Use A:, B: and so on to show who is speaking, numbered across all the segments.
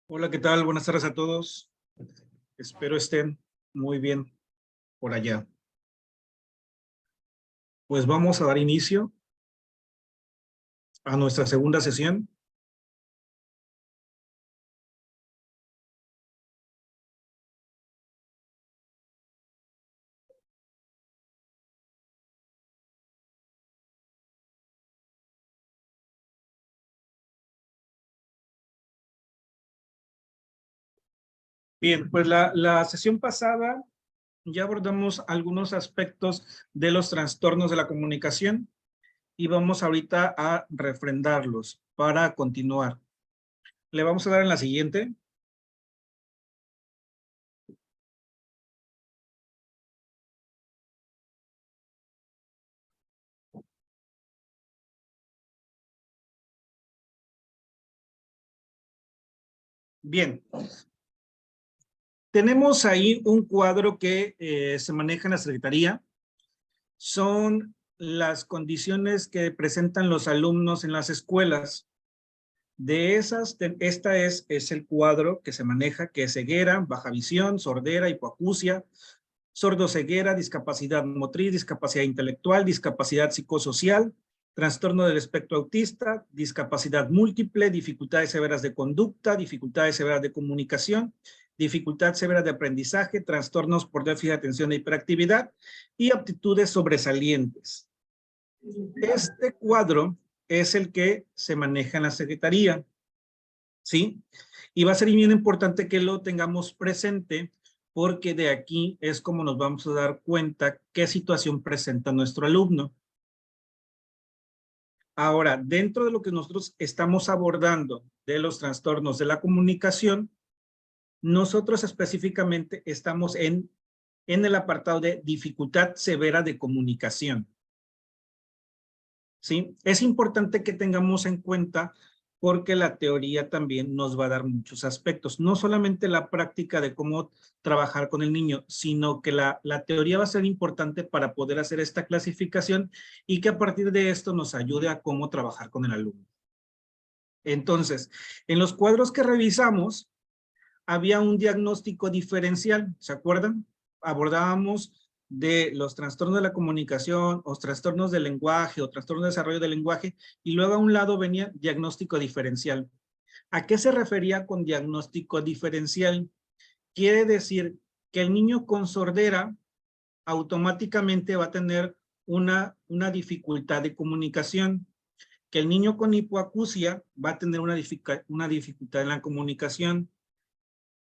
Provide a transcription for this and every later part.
A: Hola, ¿qué tal? Buenas tardes a todos. Espero estén muy bien por allá. Pues vamos a dar inicio a nuestra segunda sesión. Bien, pues la sesión pasada ya abordamos algunos aspectos de los trastornos de la comunicación y vamos ahorita a refrendarlos para continuar. Le vamos a dar en la siguiente. Bien, tenemos ahí un cuadro que se maneja en la Secretaría. Son las condiciones que presentan los alumnos en las escuelas. De esas, esta es el cuadro que se maneja, que es ceguera, baja visión, sordera, hipoacusia, sordoceguera, discapacidad motriz, discapacidad intelectual, discapacidad psicosocial, trastorno del espectro autista, discapacidad múltiple, dificultades severas de conducta, dificultades severas de comunicación, dificultad severa de aprendizaje, trastornos por déficit de atención e hiperactividad y aptitudes sobresalientes. Este cuadro es el que se maneja en la Secretaría, ¿sí? Y va a ser bien importante que lo tengamos presente porque de aquí es como nos vamos a dar cuenta qué situación presenta nuestro alumno. Ahora, dentro de lo que nosotros estamos abordando de los trastornos de la comunicación, nosotros específicamente estamos en el apartado de dificultad severa de comunicación. ¿Sí? Es importante que tengamos en cuenta porque la teoría también nos va a dar muchos aspectos, no solamente la práctica de cómo trabajar con el niño, sino que la teoría va a ser importante para poder hacer esta clasificación y que a partir de esto nos ayude a cómo trabajar con el alumno. Entonces, en los cuadros que revisamos, había un diagnóstico diferencial, ¿se acuerdan? Abordábamos de los trastornos de la comunicación, o trastornos del lenguaje, o trastornos de desarrollo del lenguaje, y luego a un lado venía diagnóstico diferencial. ¿A qué se refería con diagnóstico diferencial? Quiere decir que el niño con sordera automáticamente va a tener una dificultad de comunicación, que el niño con hipoacusia va a tener una dificultad en la comunicación,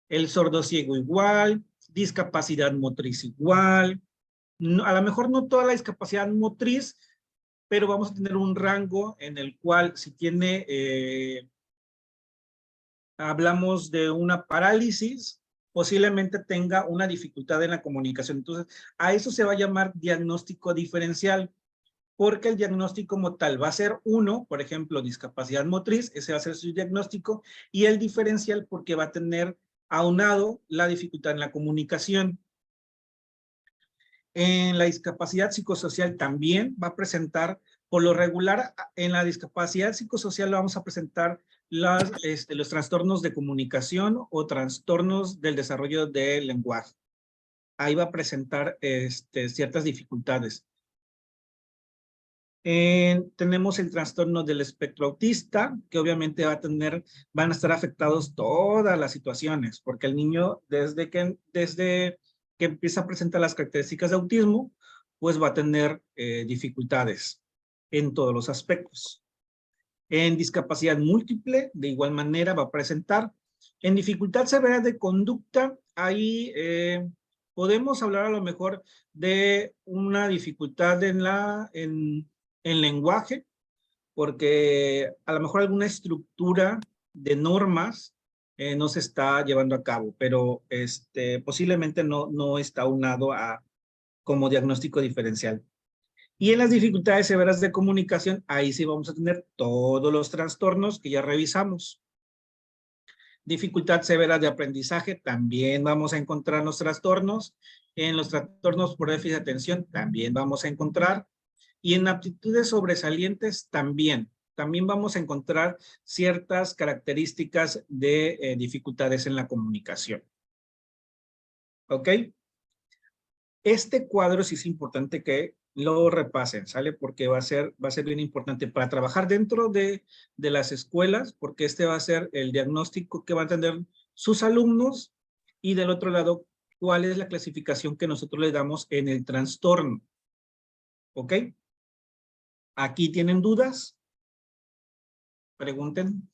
A: el sordociego igual, discapacidad motriz igual, no, a lo mejor no toda la discapacidad motriz, pero vamos a tener un rango en el cual si tiene, hablamos de una parálisis, posiblemente tenga una dificultad en la comunicación. Entonces, a eso se va a llamar diagnóstico diferencial, porque el diagnóstico como tal va a ser uno, por ejemplo, discapacidad motriz, ese va a ser su diagnóstico, y el diferencial porque va a tener aunado la dificultad en la comunicación. En la discapacidad psicosocial también va a presentar, por lo regular, en la discapacidad psicosocial vamos a presentar los trastornos de comunicación o trastornos del desarrollo del lenguaje. Ahí va a presentar ciertas dificultades. Tenemos el trastorno del espectro autista, que obviamente van a estar afectados todas las situaciones, porque el niño desde que empieza a presentar las características de autismo, pues va a tener dificultades en todos los aspectos. En discapacidad múltiple, de igual manera va a presentar. En dificultad severa de conducta, ahí podemos hablar a lo mejor de una dificultad en lenguaje, porque a lo mejor alguna estructura de normas no se está llevando a cabo, pero posiblemente no está aunado a como diagnóstico diferencial. Y en las dificultades severas de comunicación, ahí sí vamos a tener todos los trastornos que ya revisamos. Dificultad severa de aprendizaje, también vamos a encontrar los trastornos. En los trastornos por déficit de atención, también vamos a encontrar. Y en aptitudes sobresalientes, también. también vamos a encontrar ciertas características de dificultades en la comunicación. ¿Ok? Este cuadro sí es importante que lo repasen, ¿sale? Porque va a ser bien importante para trabajar dentro de las escuelas, porque este va a ser el diagnóstico que van a tener sus alumnos, y del otro lado, cuál es la clasificación que nosotros le damos en el trastorno. ¿Ok? ¿Aquí tienen dudas? Pregunten.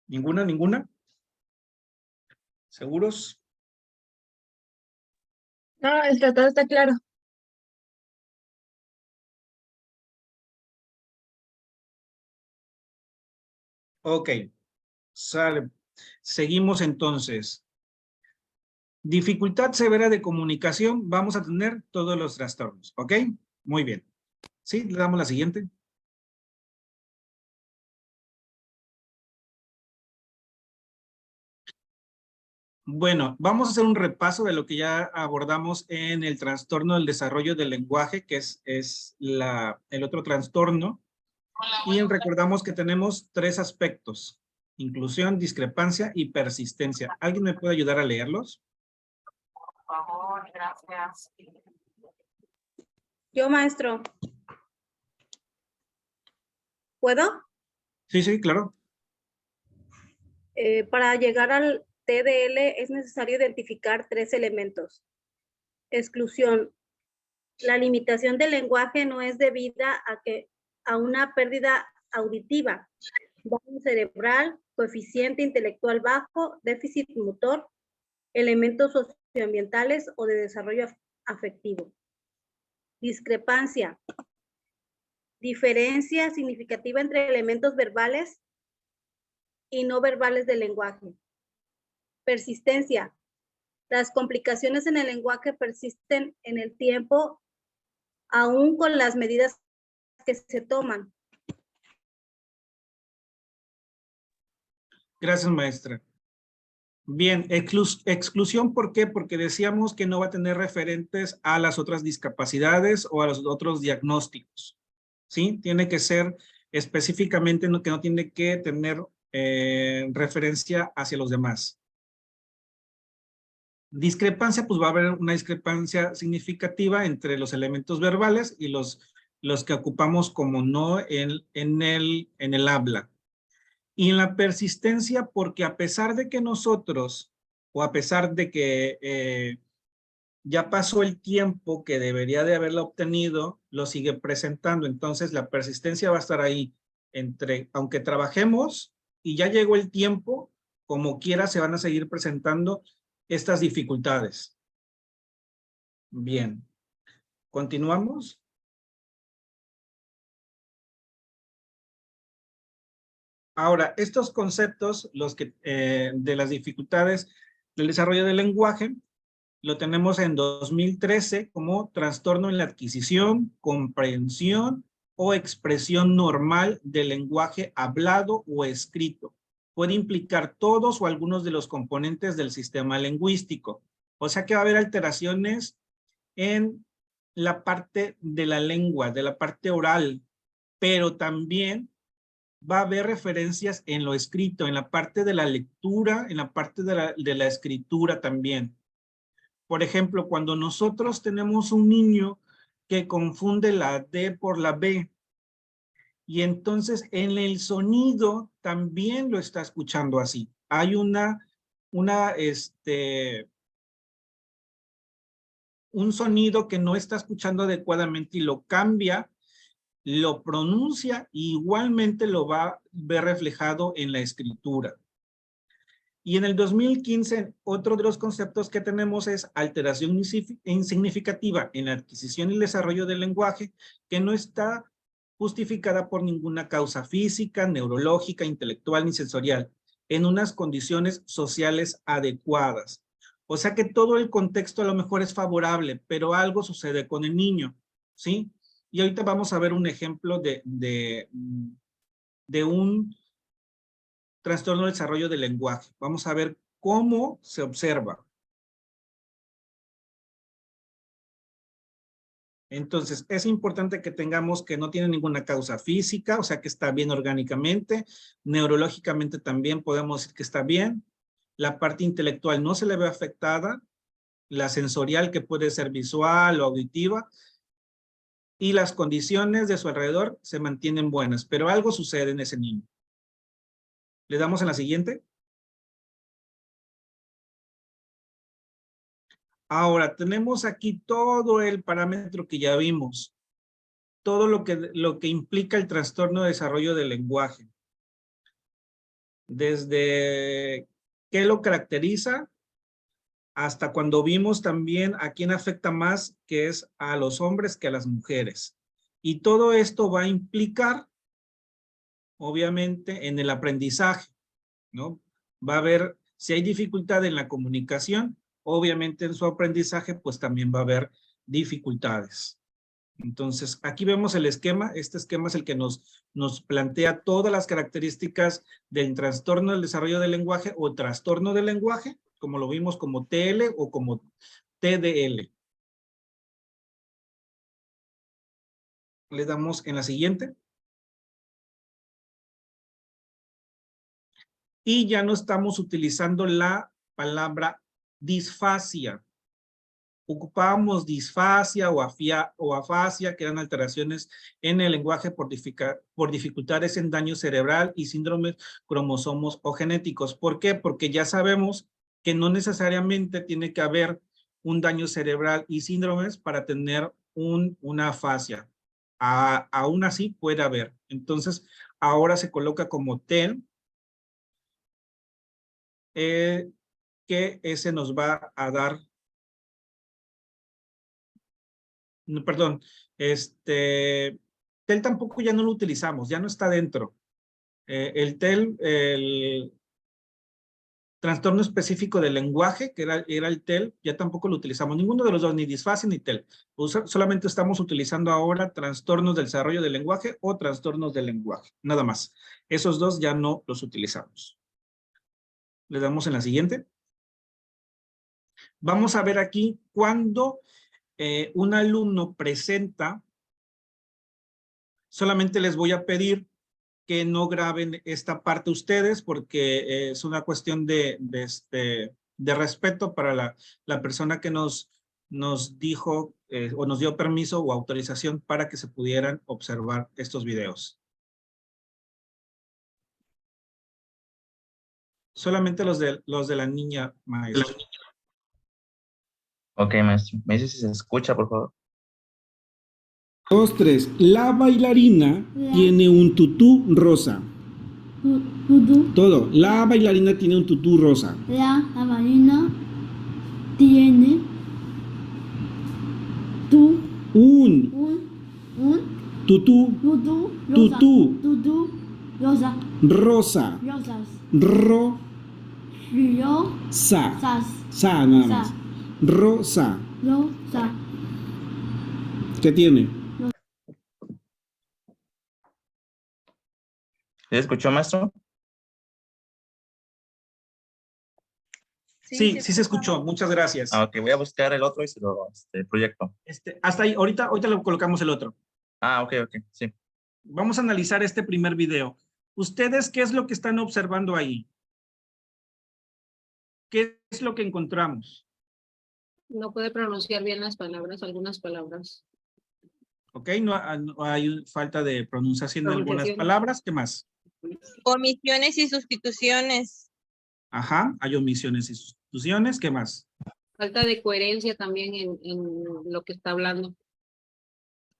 A: ¿Ninguna, ninguna? ¿Seguros?
B: No, el tratado está claro.
A: Ok, sale. Seguimos entonces. Dificultad severa de comunicación, vamos a tener todos los trastornos, ¿ok? Muy bien. Sí, le damos la siguiente. Bueno, vamos a hacer un repaso de lo que ya abordamos en el trastorno del desarrollo del lenguaje, que es el otro trastorno. Y recordamos que tenemos 3 aspectos: inclusión, discrepancia y persistencia. ¿Alguien me puede ayudar a leerlos?
C: Por favor, gracias.
B: Yo, maestro. ¿Puedo?
A: Sí, sí, claro.
B: Para llegar al TDL es necesario identificar 3 elementos. Exclusión. La limitación del lenguaje no es debida a una pérdida auditiva, daño cerebral, coeficiente intelectual bajo, déficit motor, elementos socioambientales o de desarrollo afectivo. Discrepancia. Diferencia significativa entre elementos verbales y no verbales del lenguaje. Persistencia. Las complicaciones en el lenguaje persisten en el tiempo, aún con las medidas que se toman.
A: Gracias, maestra. Bien, exclusión, ¿por qué? Porque decíamos que no va a tener referentes a las otras discapacidades o a los otros diagnósticos, ¿sí? Tiene que ser específicamente, que no tiene que tener referencia hacia los demás. Discrepancia, pues va a haber una discrepancia significativa entre los elementos verbales y los que ocupamos como no en el habla. Y en la persistencia, porque a pesar de que nosotros, o a pesar de que ya pasó el tiempo que debería de haberla obtenido, lo sigue presentando. Entonces la persistencia va a estar ahí, aunque trabajemos y ya llegó el tiempo, como quiera se van a seguir presentando estas dificultades. Bien, continuamos. Ahora, estos conceptos, de las dificultades del desarrollo del lenguaje, lo tenemos en 2013 como trastorno en la adquisición, comprensión o expresión normal del lenguaje hablado o escrito. Puede implicar todos o algunos de los componentes del sistema lingüístico. O sea que va a haber alteraciones en la parte de la lengua, de la parte oral, pero también va a haber referencias en lo escrito, en la parte de la lectura, en la parte de la escritura también. Por ejemplo, cuando nosotros tenemos un niño que confunde la D por la B, y entonces en el sonido también lo está escuchando así. Hay un sonido que no está escuchando adecuadamente y lo cambia, lo pronuncia, e igualmente lo va a ver reflejado en la escritura. Y en el 2015, otro de los conceptos que tenemos es alteración insignificativa en la adquisición y desarrollo del lenguaje, que no está justificada por ninguna causa física, neurológica, intelectual ni sensorial, en unas condiciones sociales adecuadas. O sea que todo el contexto a lo mejor es favorable, pero algo sucede con el niño, ¿sí? Y ahorita vamos a ver un ejemplo de un trastorno de desarrollo del lenguaje. Vamos a ver cómo se observa. Entonces, es importante que tengamos que no tiene ninguna causa física, o sea que está bien orgánicamente, neurológicamente también podemos decir que está bien, la parte intelectual no se le ve afectada, la sensorial que puede ser visual o auditiva, y las condiciones de su alrededor se mantienen buenas, pero algo sucede en ese niño. ¿Le damos en la siguiente? Ahora, tenemos aquí todo el parámetro que ya vimos, todo lo que implica el trastorno de desarrollo del lenguaje. Desde qué lo caracteriza, hasta cuando vimos también a quién afecta más, que es a los hombres que a las mujeres. Y todo esto va a implicar, obviamente, en el aprendizaje, ¿no? Va a haber, si hay dificultad en la comunicación, obviamente en su aprendizaje, pues también va a haber dificultades. Entonces, aquí vemos el esquema. Este esquema es el que nos plantea todas las características del trastorno del desarrollo del lenguaje o trastorno del lenguaje, como lo vimos como TL o como TDL. Le damos en la siguiente. Y ya no estamos utilizando la palabra disfasia. Ocupábamos disfasia o afasia, que eran alteraciones en el lenguaje por dificultades en daño cerebral y síndromes cromosomos o genéticos. ¿Por qué? Porque ya sabemos que no necesariamente tiene que haber un daño cerebral y síndromes para tener una afasia. Aún así puede haber. Entonces, ahora se coloca como TEL, que ese nos va a dar, no, perdón, TEL tampoco ya no lo utilizamos, ya no está dentro. El TEL, el trastorno específico del lenguaje, que era el TEL, ya tampoco lo utilizamos, ninguno de los dos, ni disfasia ni TEL. Solamente estamos utilizando ahora trastornos del desarrollo del lenguaje o trastornos del lenguaje, nada más. Esos dos ya no los utilizamos. Le damos en la siguiente. Vamos a ver aquí cuando un alumno presenta, solamente les voy a pedir que no graben esta parte ustedes porque es una cuestión de respeto para la persona que nos dijo o nos dio permiso o autorización para que se pudieran observar estos videos. Solamente los de la niña, maestro.
D: Ok, maestro. ¿Me dice si se escucha, por favor?
A: 2, 3. La bailarina tiene un tutú rosa. Todo. La bailarina tiene un tutú rosa.
E: La bailarina tiene un
A: Tutú
E: rosa.
A: rosa.
E: Rosas.
A: Sa nada más. Rosa.
E: Rosa.
A: ¿Qué tiene?
D: ¿Se escuchó, maestro?
A: Sí, se escuchó. Muchas gracias.
D: Ah, ok, voy a buscar el otro y se lo proyecto.
A: Hasta ahí, ahorita le colocamos el otro.
D: Ah, ok, sí.
A: Vamos a analizar este primer video. ¿Ustedes qué es lo que están observando ahí? ¿Qué es lo que encontramos?
F: No puede pronunciar bien las palabras, algunas palabras.
A: Ok, no hay falta de pronunciación de algunas palabras. ¿Qué más?
G: Omisiones y sustituciones.
A: Ajá, hay omisiones y sustituciones. ¿Qué más?
F: Falta de coherencia también en lo que está hablando.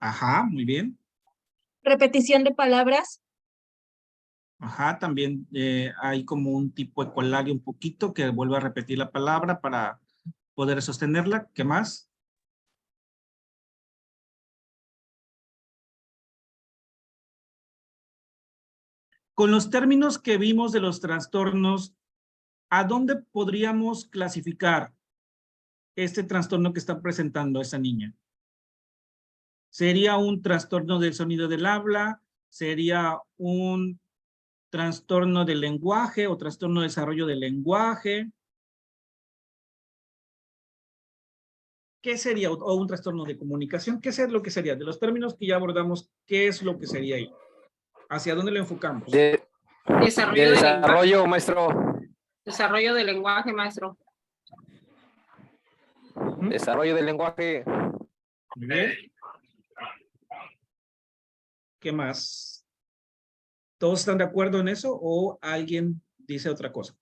A: Ajá, muy bien.
G: Repetición de palabras.
A: Ajá, también hay como un tipo ecolario un poquito que vuelve a repetir la palabra para poder sostenerla. ¿Qué más? Con los términos que vimos de los trastornos, ¿a dónde podríamos clasificar este trastorno que está presentando esa niña? ¿Sería un trastorno del sonido del habla? ¿Sería un trastorno del lenguaje o trastorno de desarrollo del lenguaje? ¿qué sería? O un trastorno de comunicación, ¿qué es lo que sería? De los términos que ya abordamos, ¿qué es lo que sería ahí? ¿Hacia dónde lo enfocamos?
H: De
F: Desarrollo del lenguaje.
H: desarrollo, maestro.
F: Desarrollo del lenguaje, maestro.
A: Ujú.
H: Desarrollo del lenguaje.
A: Muy bien. ¿Qué más? ¿Todos están de acuerdo en eso o alguien dice otra cosa?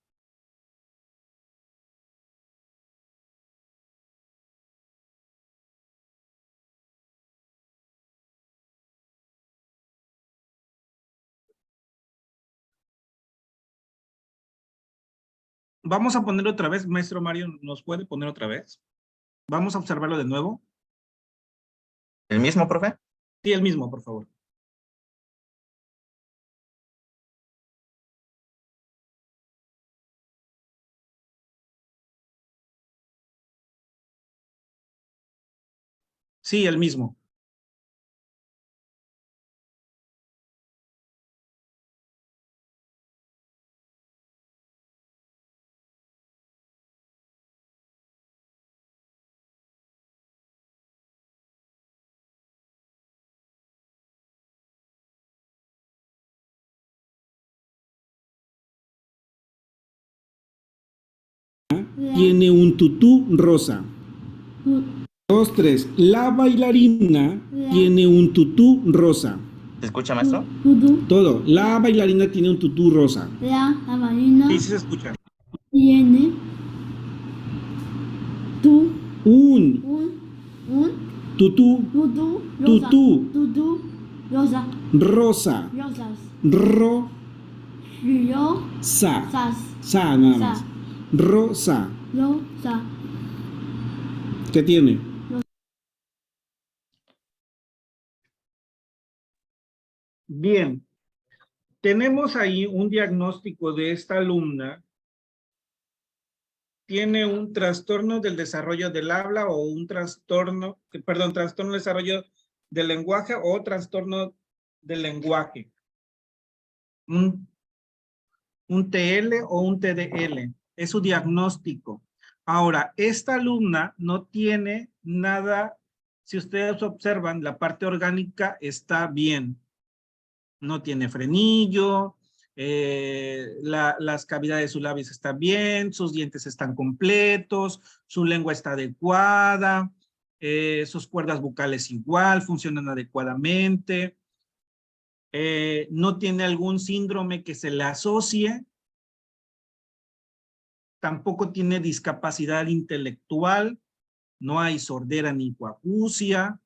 A: Vamos a poner otra vez, maestro Mario, ¿nos puede poner otra vez? Vamos a observarlo de nuevo.
D: ¿El mismo, profe?
A: Sí, el mismo, por favor. Sí, el mismo. Tiene un tutú rosa. Dos, tres. La bailarina tiene un tutú rosa.
D: ¿Se escucha, maestro?
A: Todo. La bailarina tiene un tutú rosa.
E: La bailarina
A: Sí, sí se escucha.
E: tiene
A: Un
E: un
A: tutú
E: tutú rosa.
A: rosa.
E: Rosas.
A: Rosa.
E: Rosas.
A: Sa nada más. Rosa.
E: Rosa.
A: ¿Qué tiene? Bien. Tenemos ahí un diagnóstico de esta alumna. Tiene un trastorno del desarrollo del habla o un trastorno, trastorno del desarrollo del lenguaje o trastorno del lenguaje. Un TL o un TDL. Es su diagnóstico. Ahora, esta alumna no tiene nada, si ustedes observan, la parte orgánica está bien. No tiene frenillo, las cavidades de sus labios están bien, sus dientes están completos, su lengua está adecuada, sus cuerdas bucales igual, funcionan adecuadamente. No tiene algún síndrome que se le asocie. Tampoco tiene discapacidad intelectual, no hay sordera ni hipoacusia.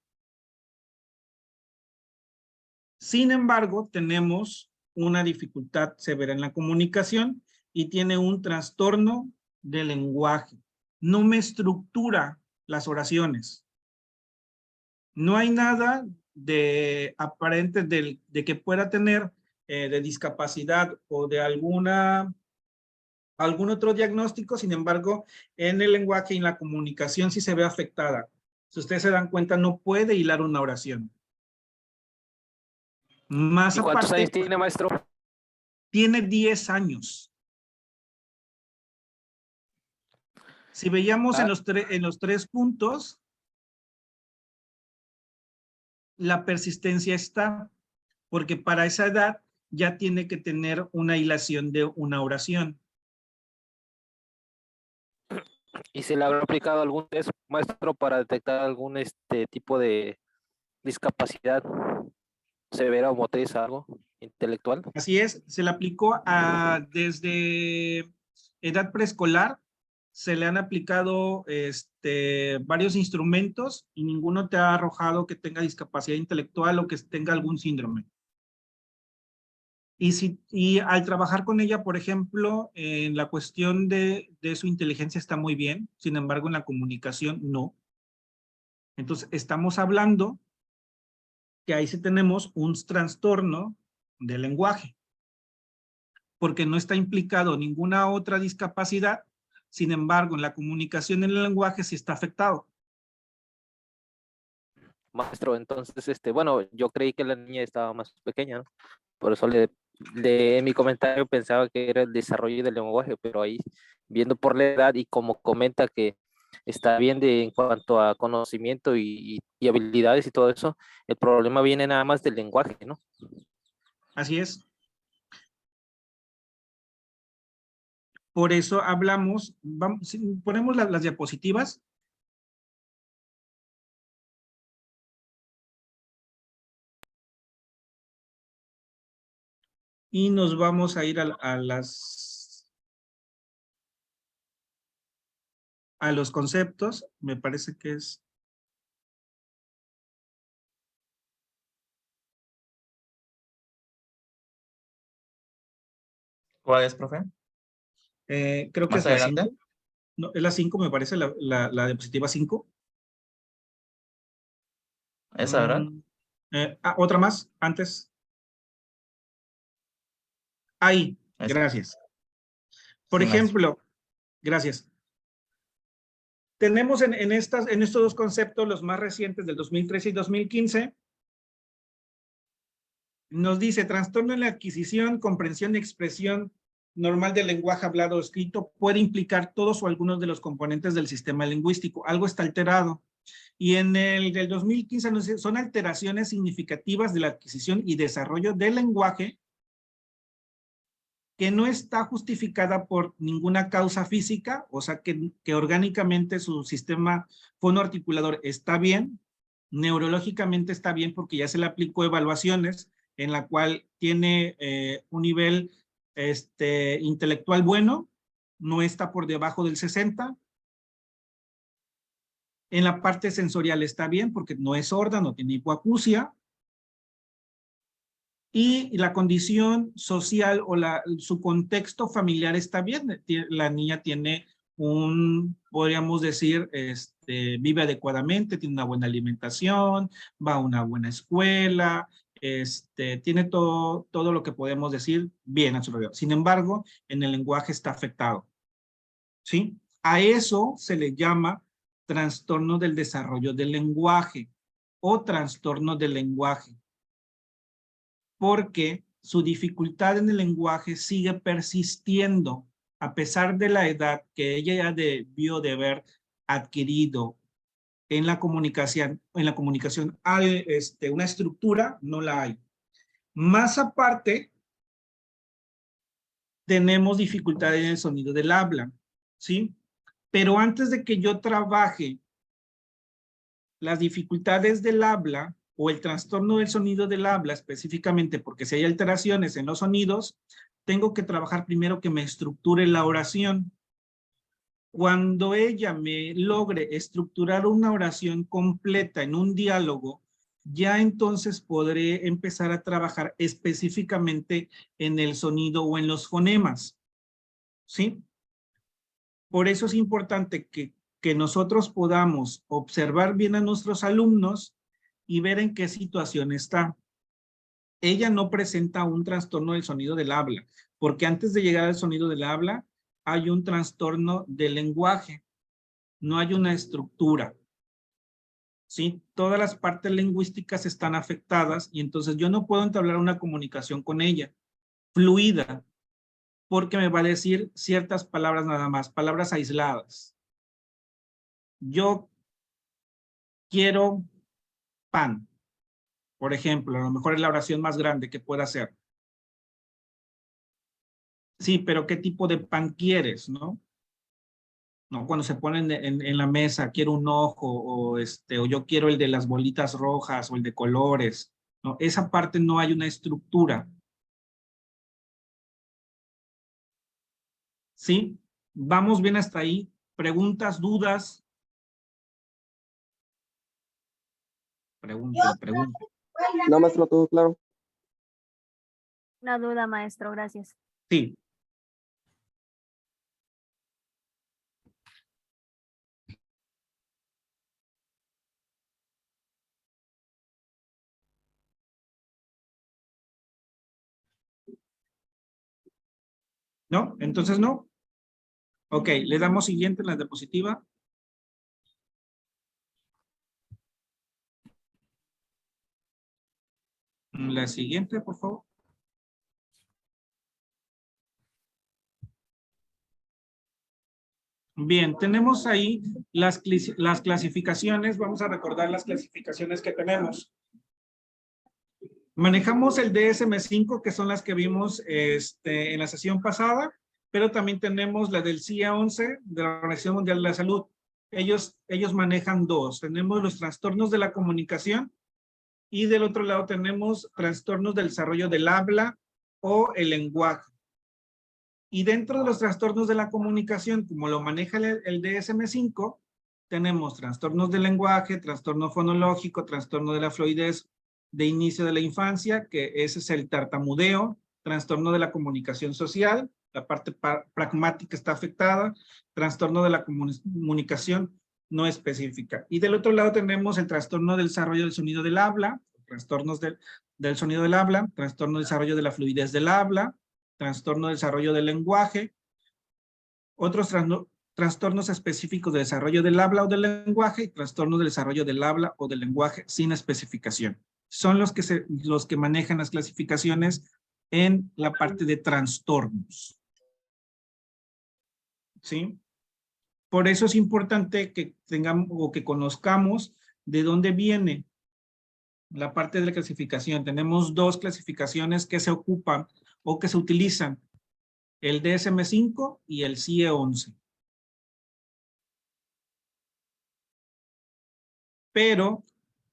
A: Sin embargo, tenemos una dificultad severa en la comunicación y tiene un trastorno del lenguaje. No me estructura las oraciones. No hay nada de aparente de que pueda tener de discapacidad o de algún otro diagnóstico. Sin embargo, en el lenguaje y en la comunicación sí se ve afectada. Si ustedes se dan cuenta, no puede hilar una oración. Más
H: ¿Y cuántos
A: aparte,
H: años tiene, maestro?
A: tiene 10 años. Si veíamos en los tres puntos, la persistencia está, porque para esa edad ya tiene que tener una hilación de una oración.
H: ¿Y se le habrá aplicado algún test, maestro, para detectar algún tipo de discapacidad severa o motriz, algo intelectual?
A: Así es, se le aplicó desde edad preescolar, se le han aplicado varios instrumentos y ninguno te ha arrojado que tenga discapacidad intelectual o que tenga algún síndrome. Y al trabajar con ella, por ejemplo, en la cuestión de su inteligencia está muy bien, sin embargo, en la comunicación no. Entonces, estamos hablando que ahí sí tenemos un trastorno del lenguaje, porque no está implicado ninguna otra discapacidad, sin embargo, en la comunicación en el lenguaje sí está afectado.
H: Maestro, entonces, bueno, yo creí que la niña estaba más pequeña, ¿no? Por eso en mi comentario pensaba que era el desarrollo del lenguaje, pero ahí, viendo por la edad y como comenta que está bien en cuanto a conocimiento y habilidades y todo eso. El problema viene nada más del lenguaje, ¿no?
A: Así es. Por eso hablamos, vamos, ponemos las diapositivas. Y nos vamos a ir a los conceptos. Me parece que es...
D: ¿Cuál es, profe?
A: creo que
D: ¿Más
A: es la
D: adelante?
A: 5. No, es la 5, me parece, la diapositiva 5.
D: ¿Esa, verdad?
A: Otra más, antes. Ahí,
D: Esa.
A: gracias. Por
D: Sí, maestro.
A: ejemplo, gracias. Tenemos en estos dos conceptos, los más recientes del 2013 y 2015, nos dice trastorno en la adquisición, comprensión y expresión normal del lenguaje hablado o escrito puede implicar todos o algunos de los componentes del sistema lingüístico. Algo está alterado. Y en el del 2015 nos dice, son alteraciones significativas de la adquisición y desarrollo del lenguaje que no está justificada por ninguna causa física, o sea que orgánicamente su sistema fonoarticulador está bien, neurológicamente está bien porque ya se le aplicó evaluaciones en la cual tiene un nivel intelectual bueno, no está por debajo del 60. En la parte sensorial está bien porque no es sorda, no tiene hipoacusia. Y la condición social o su contexto familiar está bien. La niña tiene podríamos decir, vive adecuadamente, tiene una buena alimentación, va a una buena escuela, tiene todo lo que podemos decir bien a su alrededor. Sin embargo, en el lenguaje está afectado. ¿Sí? A eso se le llama trastorno del desarrollo del lenguaje o trastorno del lenguaje, porque su dificultad en el lenguaje sigue persistiendo a pesar de la edad que ella ya debió de haber adquirido en la comunicación hay una estructura, no la hay. Más aparte, tenemos dificultad en el sonido del habla, ¿sí? Pero antes de que yo trabaje las dificultades del habla o el trastorno del sonido del habla específicamente, porque si hay alteraciones en los sonidos, tengo que trabajar primero que me estructure la oración. Cuando ella me logre estructurar una oración completa en un diálogo, ya entonces podré empezar a trabajar específicamente en el sonido o en los fonemas, ¿sí? Por eso es importante que nosotros podamos observar bien a nuestros alumnos y ver en qué situación está. Ella no presenta un trastorno del sonido del habla, porque antes de llegar al sonido del habla, hay un trastorno del lenguaje, no hay una estructura. ¿Sí? Todas las partes lingüísticas están afectadas y entonces yo no puedo entablar una comunicación con ella fluida, porque me va a decir ciertas palabras nada más, palabras aisladas. Yo quiero pan, por ejemplo, a lo mejor es la oración más grande que pueda hacer. Sí, pero ¿qué tipo de pan quieres, no? No, cuando se ponen en la mesa, quiero un ojo, o yo quiero el de las bolitas rojas, o el de colores. No, esa parte no hay una estructura. ¿Sí? ¿Vamos bien hasta ahí? ¿Preguntas, dudas? Pregunten.
I: No, maestro, todo claro.
J: Una duda, maestro, gracias.
A: Sí. ¿No? Entonces no. Ok, le damos siguiente en la diapositiva. La siguiente, por favor. Bien, tenemos ahí las clasificaciones. Vamos a recordar las clasificaciones que tenemos. Manejamos el DSM-5, que son las que vimos en la sesión pasada, pero también tenemos la del CIE-11 de la Organización Mundial de la Salud. Ellos manejan dos. Tenemos los trastornos de la comunicación y del otro lado tenemos trastornos del desarrollo del habla o el lenguaje. Y dentro de los trastornos de la comunicación, como lo maneja el DSM-5, tenemos trastornos del lenguaje, trastorno fonológico, trastorno de la fluidez de inicio de la infancia, que ese es el tartamudeo, trastorno de la comunicación social, la parte pragmática está afectada, trastorno de la comunicación no específica. Y del otro lado tenemos el trastorno del desarrollo del sonido del habla, trastornos del sonido del habla, trastorno del desarrollo de la fluidez del habla, trastorno de desarrollo del lenguaje, otros trastornos específicos de desarrollo del habla o del lenguaje y trastornos del desarrollo del habla o del lenguaje sin especificación. Son los que manejan las clasificaciones en la parte de trastornos. ¿Sí? Por eso es importante que tengamos o que conozcamos de dónde viene la parte de la clasificación. Tenemos dos clasificaciones que se ocupan o que se utilizan, el DSM-5 y el CIE-11. Pero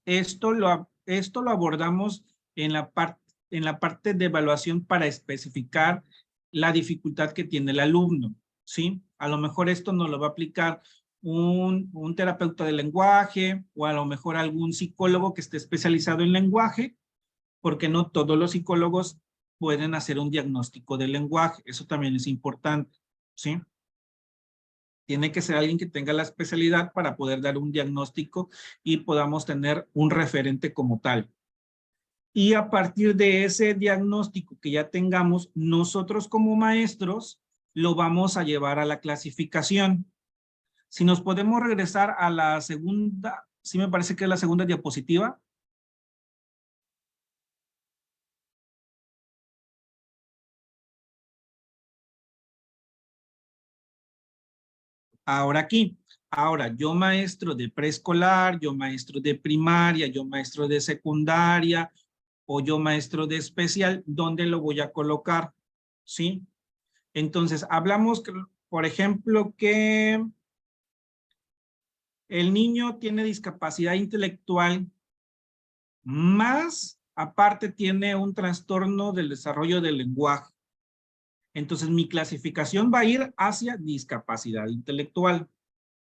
A: esto lo abordamos en la parte de evaluación para especificar la dificultad que tiene el alumno, ¿sí? A lo mejor esto nos lo va a aplicar un terapeuta de lenguaje o a lo mejor algún psicólogo que esté especializado en lenguaje, porque no todos los psicólogos pueden hacer un diagnóstico del lenguaje. Eso también es importante, ¿sí? Tiene que ser alguien que tenga la especialidad para poder dar un diagnóstico y podamos tener un referente como tal. Y a partir de ese diagnóstico que ya tengamos, nosotros como maestros lo vamos a llevar a la clasificación. Si nos podemos regresar a la segunda, sí me parece que es la segunda diapositiva. Ahora aquí, ahora yo maestro de preescolar, yo maestro de primaria, yo maestro de secundaria o yo maestro de especial, ¿dónde lo voy a colocar? ¿Sí? Entonces, hablamos, por ejemplo, que el niño tiene discapacidad intelectual, más aparte tiene un trastorno del desarrollo del lenguaje. Entonces, mi clasificación va a ir hacia discapacidad intelectual.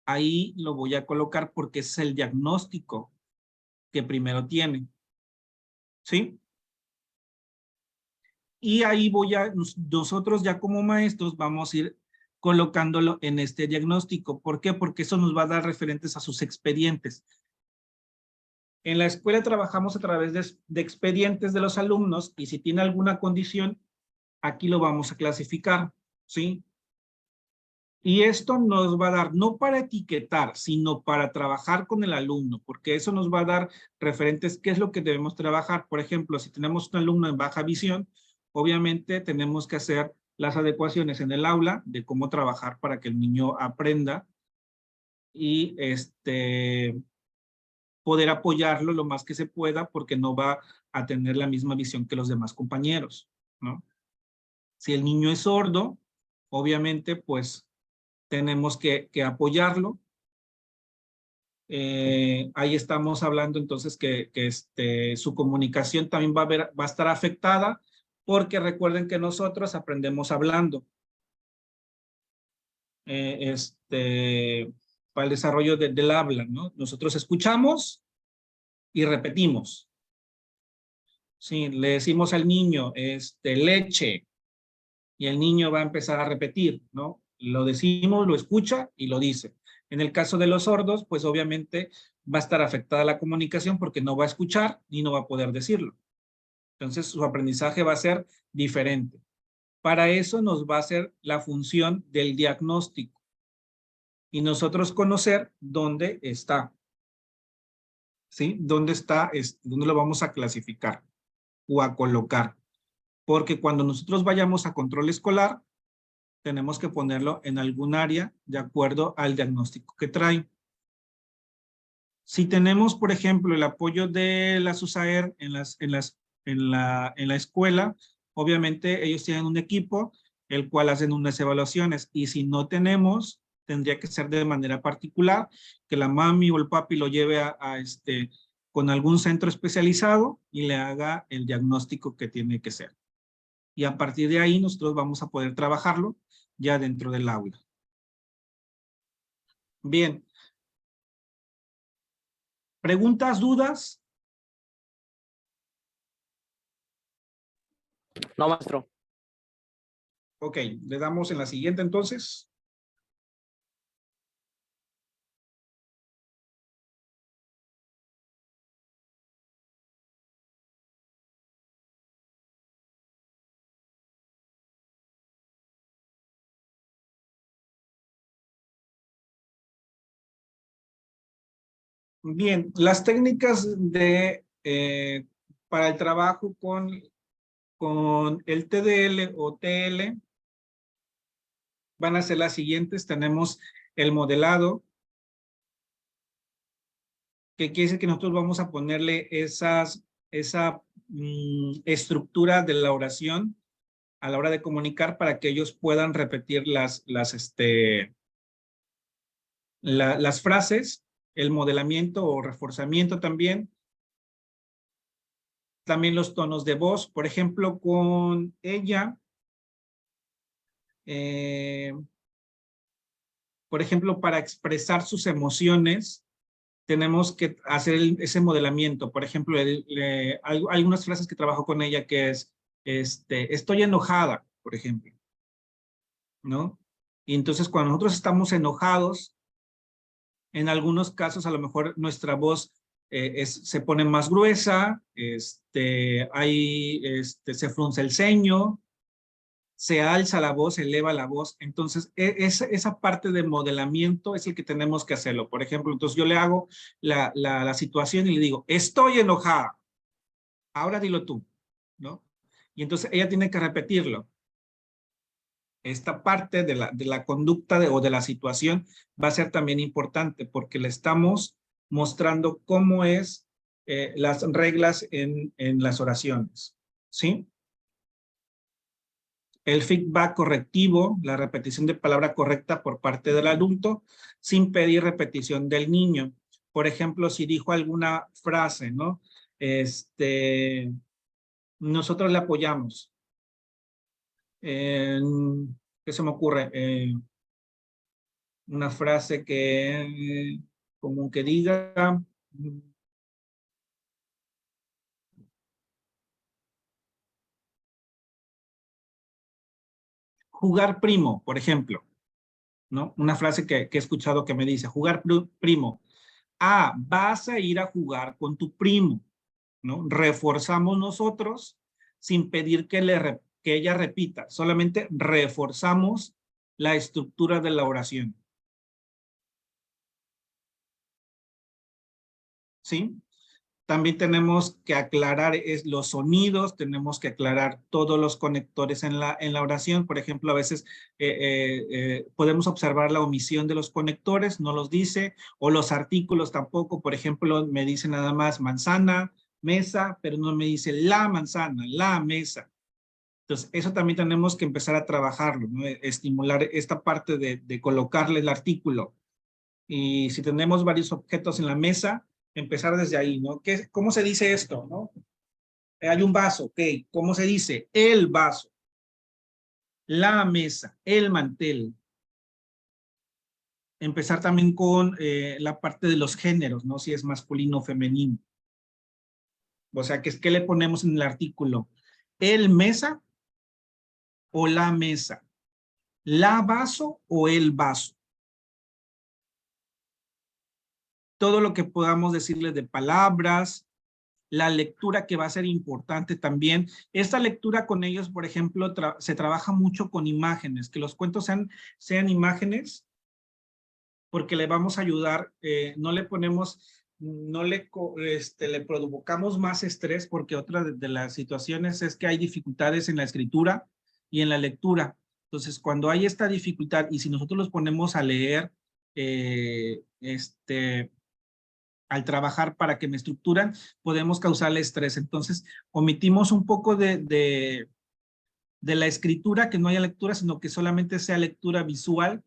A: Ahí lo voy a colocar porque es el diagnóstico que primero tiene. ¿Sí? Y ahí nosotros ya como maestros vamos a ir colocándolo en este diagnóstico. ¿Por qué? Porque eso nos va a dar referentes a sus expedientes. En la escuela trabajamos a través de expedientes de los alumnos y si tiene alguna condición, aquí lo vamos a clasificar, ¿sí? Y esto nos va a dar, no para etiquetar, sino para trabajar con el alumno, porque eso nos va a dar referentes, qué es lo que debemos trabajar. Por ejemplo, si tenemos un alumno en baja visión, obviamente tenemos que hacer las adecuaciones en el aula de cómo trabajar para que el niño aprenda y poder apoyarlo lo más que se pueda porque no va a tener la misma visión que los demás compañeros, ¿no? Si el niño es sordo, obviamente, pues, tenemos que apoyarlo. Ahí estamos hablando entonces que su comunicación también va a estar afectada porque recuerden que nosotros aprendemos hablando. Para el desarrollo del habla, ¿no? Nosotros escuchamos y repetimos. Sí, le decimos al niño, leche, y el niño va a empezar a repetir, ¿no? Lo decimos, lo escucha y lo dice. En el caso de los sordos, pues obviamente va a estar afectada la comunicación porque no va a escuchar ni no va a poder decirlo. Entonces su aprendizaje va a ser diferente. Para eso nos va a hacer la función del diagnóstico y nosotros conocer dónde está. ¿Sí? ¿Dónde está? ¿Dónde lo vamos a clasificar o a colocar? Porque cuando nosotros vayamos a control escolar, tenemos que ponerlo en algún área de acuerdo al diagnóstico que trae. Si tenemos, por ejemplo, el apoyo de la SUSAER en la escuela, obviamente ellos tienen un equipo el cual hacen unas evaluaciones, y si no tenemos, tendría que ser de manera particular, que la mami o el papi lo lleve con algún centro especializado y le haga el diagnóstico que tiene que ser. Y a partir de ahí nosotros vamos a poder trabajarlo ya dentro del aula. Bien. ¿Preguntas, dudas?
H: No, maestro.
A: Ok, le damos en la siguiente entonces. Bien, las técnicas para el trabajo con el TDL o TL van a ser las siguientes. Tenemos el modelado, que quiere decir que nosotros vamos a ponerle esa estructura de la oración a la hora de comunicar para que ellos puedan repetir las frases, el modelamiento o reforzamiento también. También los tonos de voz, por ejemplo, con ella, por ejemplo, para expresar sus emociones, tenemos que hacer ese modelamiento. Por ejemplo, hay algunas frases que trabajo con ella que es, estoy enojada, por ejemplo, ¿no? Y entonces cuando nosotros estamos enojados, en algunos casos a lo mejor nuestra voz se pone más gruesa, se frunce el ceño, se alza la voz, se eleva la voz. Entonces, esa parte de modelamiento es el que tenemos que hacerlo. Por ejemplo, entonces yo le hago la situación y le digo, estoy enojada. Ahora dilo tú, ¿no? Y entonces ella tiene que repetirlo. Esta parte de la conducta o de la situación va a ser también importante porque le estamos mostrando cómo es las reglas en las oraciones, ¿sí? El feedback correctivo, la repetición de palabra correcta por parte del adulto, sin pedir repetición del niño. Por ejemplo, si dijo alguna frase, ¿no? Nosotros le apoyamos. ¿Qué se me ocurre? Una frase que, como que diga... Jugar primo, por ejemplo, ¿no? Una frase que he escuchado que me dice, jugar primo. Ah, vas a ir a jugar con tu primo, ¿no? Reforzamos nosotros sin pedir que ella repita, solamente reforzamos la estructura de la oración. ¿Sí? También tenemos que aclarar los sonidos, tenemos que aclarar todos los conectores en la oración. Por ejemplo, a veces podemos observar la omisión de los conectores, no los dice, o los artículos tampoco. Por ejemplo, me dice nada más manzana, mesa, pero no me dice la manzana, la mesa. Entonces, eso también tenemos que empezar a trabajarlo, ¿no? Estimular esta parte de colocarle el artículo. Y si tenemos varios objetos en la mesa, empezar desde ahí, ¿no? ¿Cómo se dice esto, no? Hay un vaso, ok. ¿Cómo se dice? El vaso. La mesa, el mantel. Empezar también con la parte de los géneros, ¿no? Si es masculino o femenino. O sea, ¿qué le ponemos en el artículo? ¿El mesa o la mesa? ¿La vaso o el vaso? Todo lo que podamos decirles de palabras, la lectura que va a ser importante también. Esta lectura con ellos, por ejemplo, se trabaja mucho con imágenes, que los cuentos sean imágenes, porque le vamos a ayudar, no le provocamos más estrés, porque otra de las situaciones es que hay dificultades en la escritura y en la lectura. Entonces, cuando hay esta dificultad y si nosotros los ponemos a leer, al trabajar para que me estructuran, podemos causarle estrés. Entonces, omitimos un poco de la escritura, que no haya lectura, sino que solamente sea lectura visual,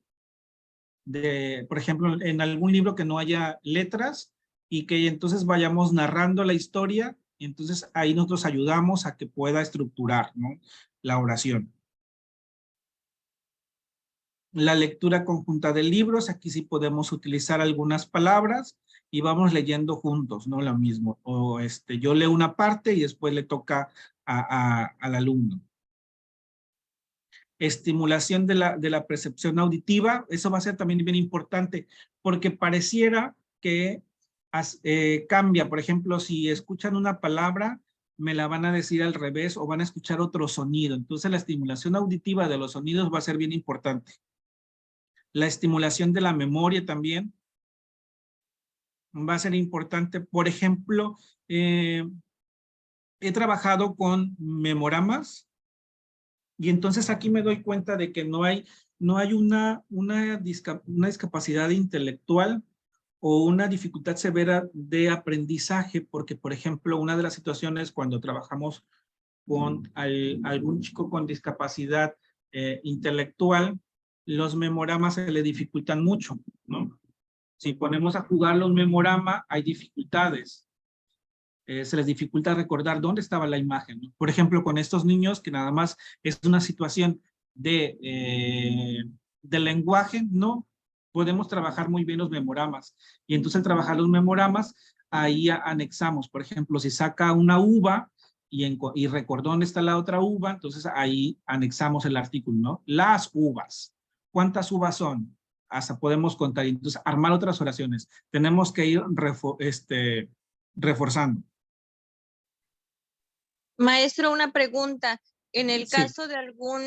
A: por ejemplo, en algún libro que no haya letras, y que entonces vayamos narrando la historia, y entonces ahí nosotros ayudamos a que pueda estructurar, ¿no?, la oración. La lectura conjunta de libros, aquí sí podemos utilizar algunas palabras y vamos leyendo juntos, ¿no? Lo mismo. O yo leo una parte y después le toca al alumno. Estimulación de la percepción auditiva, eso va a ser también bien importante, porque pareciera que cambia. Por ejemplo, si escuchan una palabra, me la van a decir al revés o van a escuchar otro sonido. Entonces la estimulación auditiva de los sonidos va a ser bien importante. La estimulación de la memoria también va a ser importante. Por ejemplo, he trabajado con memoramas y entonces aquí me doy cuenta de que no hay una discapacidad intelectual o una dificultad severa de aprendizaje, porque, por ejemplo, una de las situaciones cuando trabajamos con algún chico con discapacidad intelectual, los memoramas se le dificultan mucho, ¿no? Si ponemos a jugar los memoramas, hay dificultades. Se les dificulta recordar dónde estaba la imagen, ¿no? Por ejemplo, con estos niños que nada más es una situación de lenguaje, no podemos trabajar muy bien los memoramas. Y entonces al trabajar los memoramas, ahí anexamos. Por ejemplo, si saca una uva y recordó dónde está la otra uva, entonces ahí anexamos el artículo, ¿no? Las uvas. ¿Cuántas uvas son? Hasta podemos contar. Entonces, armar otras oraciones. Tenemos que ir reforzando.
G: Maestro, una pregunta. En el caso de algún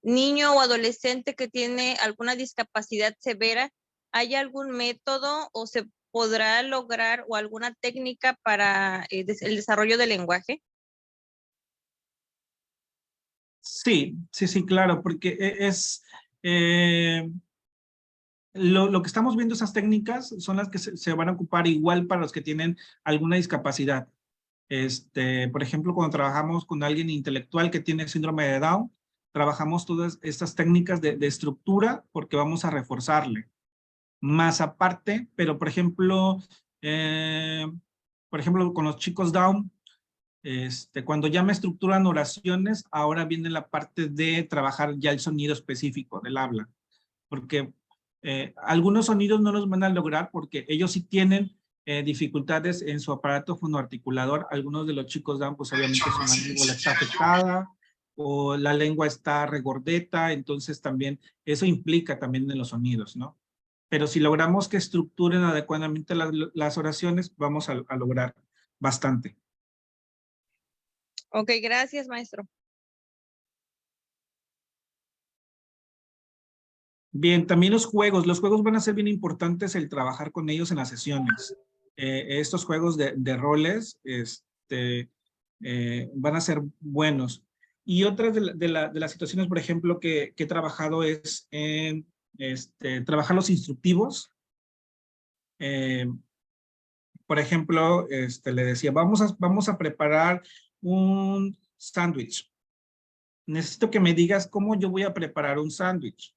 G: niño o adolescente que tiene alguna discapacidad severa, ¿hay algún método o se podrá lograr o alguna técnica para el desarrollo del lenguaje?
A: Sí, claro, porque lo que estamos viendo, esas técnicas son las que se van a ocupar igual para los que tienen alguna discapacidad. Por ejemplo, cuando trabajamos con alguien intelectual que tiene síndrome de Down, trabajamos todas estas técnicas de estructura porque vamos a reforzarle. Más aparte, pero por ejemplo, con los chicos Down, cuando ya me estructuran oraciones, ahora viene la parte de trabajar ya el sonido específico del habla. Porque algunos sonidos no los van a lograr porque ellos sí tienen dificultades en su aparato fonoarticulador. Algunos de los chicos Down, pues obviamente su mandíbula está afectada o la lengua está regordeta, entonces también eso implica también en los sonidos, ¿no? Pero si logramos que estructuren adecuadamente las oraciones, vamos a lograr bastante.
G: Ok, gracias, maestro.
A: Bien, también los juegos van a ser bien importantes el trabajar con ellos en las sesiones. Estos juegos de roles van a ser buenos. Y otra de las situaciones, por ejemplo, que he trabajado es en trabajar los instructivos. Por ejemplo, le decía, vamos a preparar un sándwich. Necesito que me digas cómo yo voy a preparar un sándwich.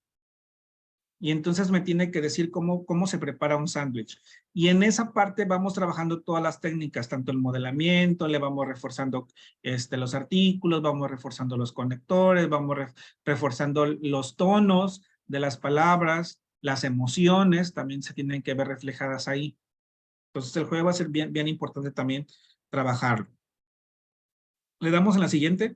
A: Y entonces me tiene que decir cómo se prepara un sándwich. Y en esa parte vamos trabajando todas las técnicas, tanto el modelamiento, le vamos reforzando los artículos, vamos reforzando los conectores, vamos reforzando los tonos de las palabras, las emociones también se tienen que ver reflejadas ahí. Entonces el juego va a ser bien importante también trabajarlo. ¿Le damos en la siguiente?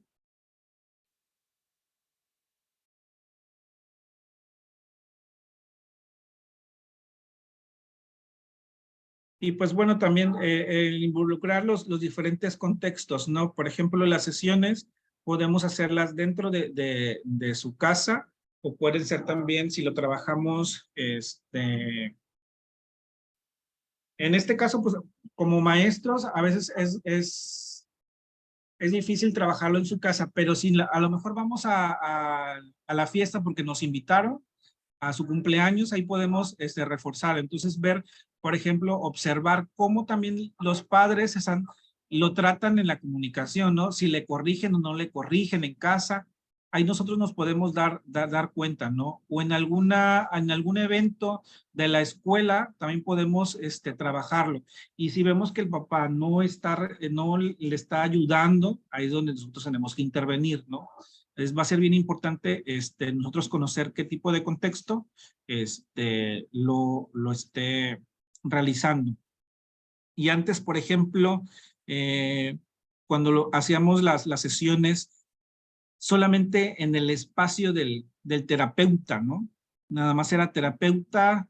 A: Y pues bueno, también el involucrar los diferentes contextos, ¿no? Por ejemplo, las sesiones podemos hacerlas dentro de su casa o pueden ser también, si lo trabajamos, en este caso, pues como maestros, a veces es difícil trabajarlo en su casa, pero si a lo mejor vamos a la fiesta porque nos invitaron a su cumpleaños, ahí podemos reforzar. Entonces ver, por ejemplo, observar cómo también los padres lo tratan en la comunicación, ¿no? Si le corrigen o no le corrigen en casa, ahí nosotros nos podemos dar cuenta, ¿no? O en algún evento de la escuela también podemos trabajarlo. Y si vemos que el papá no le está ayudando, ahí es donde nosotros tenemos que intervenir, ¿no? Va a ser bien importante nosotros conocer qué tipo de contexto lo esté realizando. Y antes, por ejemplo, cuando hacíamos las sesiones, solamente en el espacio del terapeuta, ¿no? Nada más era terapeuta,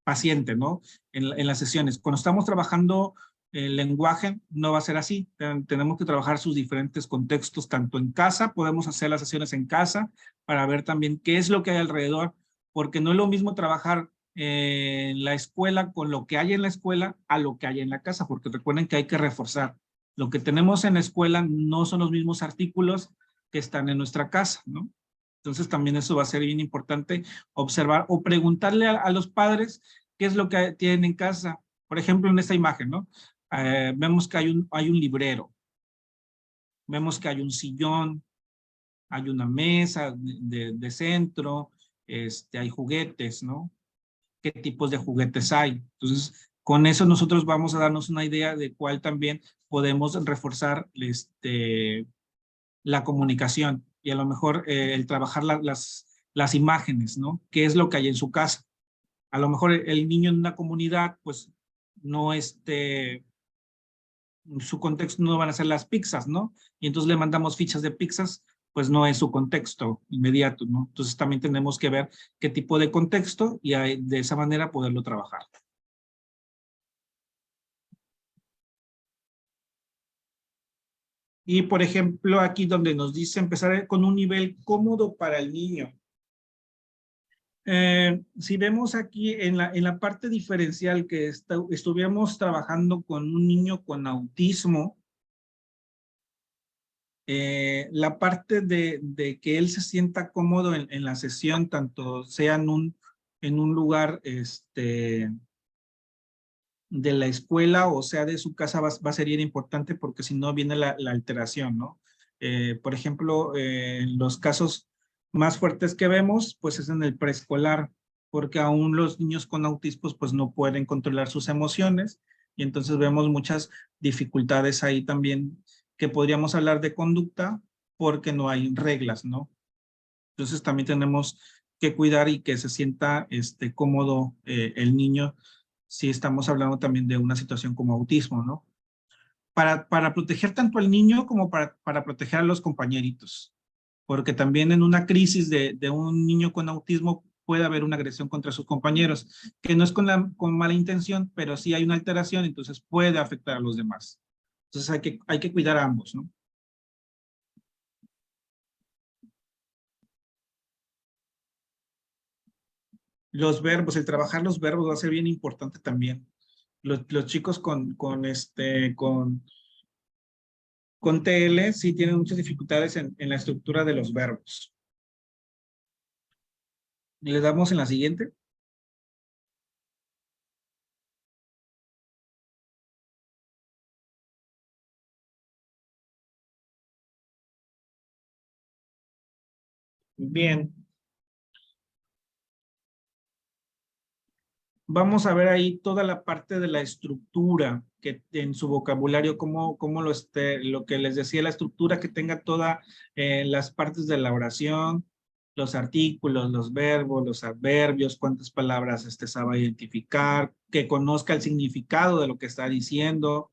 A: paciente, ¿no? En las sesiones. Cuando estamos trabajando el lenguaje, no va a ser así. Tenemos que trabajar sus diferentes contextos, tanto en casa, podemos hacer las sesiones en casa, para ver también qué es lo que hay alrededor, porque no es lo mismo trabajar en la escuela con lo que hay en la escuela a lo que hay en la casa, porque recuerden que hay que reforzar. Lo que tenemos en la escuela no son los mismos artículos que están en nuestra casa, ¿no? Entonces también eso va a ser bien importante observar o preguntarle a los padres qué es lo que tienen en casa. Por ejemplo, en esta imagen, ¿no? Vemos que hay un librero, vemos que hay un sillón, hay una mesa de centro, hay juguetes, ¿no? ¿Qué tipos de juguetes hay? Entonces, con eso nosotros vamos a darnos una idea de cuál también podemos reforzar la comunicación y a lo mejor el trabajar las imágenes, ¿no? ¿Qué es lo que hay en su casa? A lo mejor el niño en una comunidad, pues, no su contexto no van a ser las pizzas, ¿no? Y entonces le mandamos fichas de pizzas, pues no es su contexto inmediato, ¿no? Entonces también tenemos que ver qué tipo de contexto y de esa manera poderlo trabajar. Y por ejemplo, aquí donde nos dice empezar con un nivel cómodo para el niño. Si vemos aquí en la parte diferencial que estuviéramos trabajando con un niño con autismo, la parte de que él se sienta cómodo en la sesión, tanto sea en un lugar de la escuela o sea de su casa, va a ser bien importante porque si no viene la alteración, ¿no? Por ejemplo, los casos más fuertes que vemos, pues es en el preescolar, porque aún los niños con autismo pues no pueden controlar sus emociones y entonces vemos muchas dificultades ahí también que podríamos hablar de conducta porque no hay reglas, ¿no? Entonces también tenemos que cuidar y que se sienta cómodo el niño si estamos hablando también de una situación como autismo, ¿no? Para proteger tanto al niño como para proteger a los compañeritos, porque también en una crisis de un niño con autismo puede haber una agresión contra sus compañeros, que no es con mala intención, pero sí hay una alteración, entonces puede afectar a los demás. Entonces hay que cuidar a ambos, ¿no? Los verbos, el trabajar los verbos va a ser bien importante también. Los chicos con TL sí tienen muchas dificultades en la estructura de los verbos. ¿Le damos en la siguiente? Bien. Vamos a ver ahí toda la parte de la estructura que en su vocabulario, cómo lo que les decía, la estructura que tenga todas las partes de la oración, los artículos, los verbos, los adverbios, cuántas palabras sabe identificar, que conozca el significado de lo que está diciendo,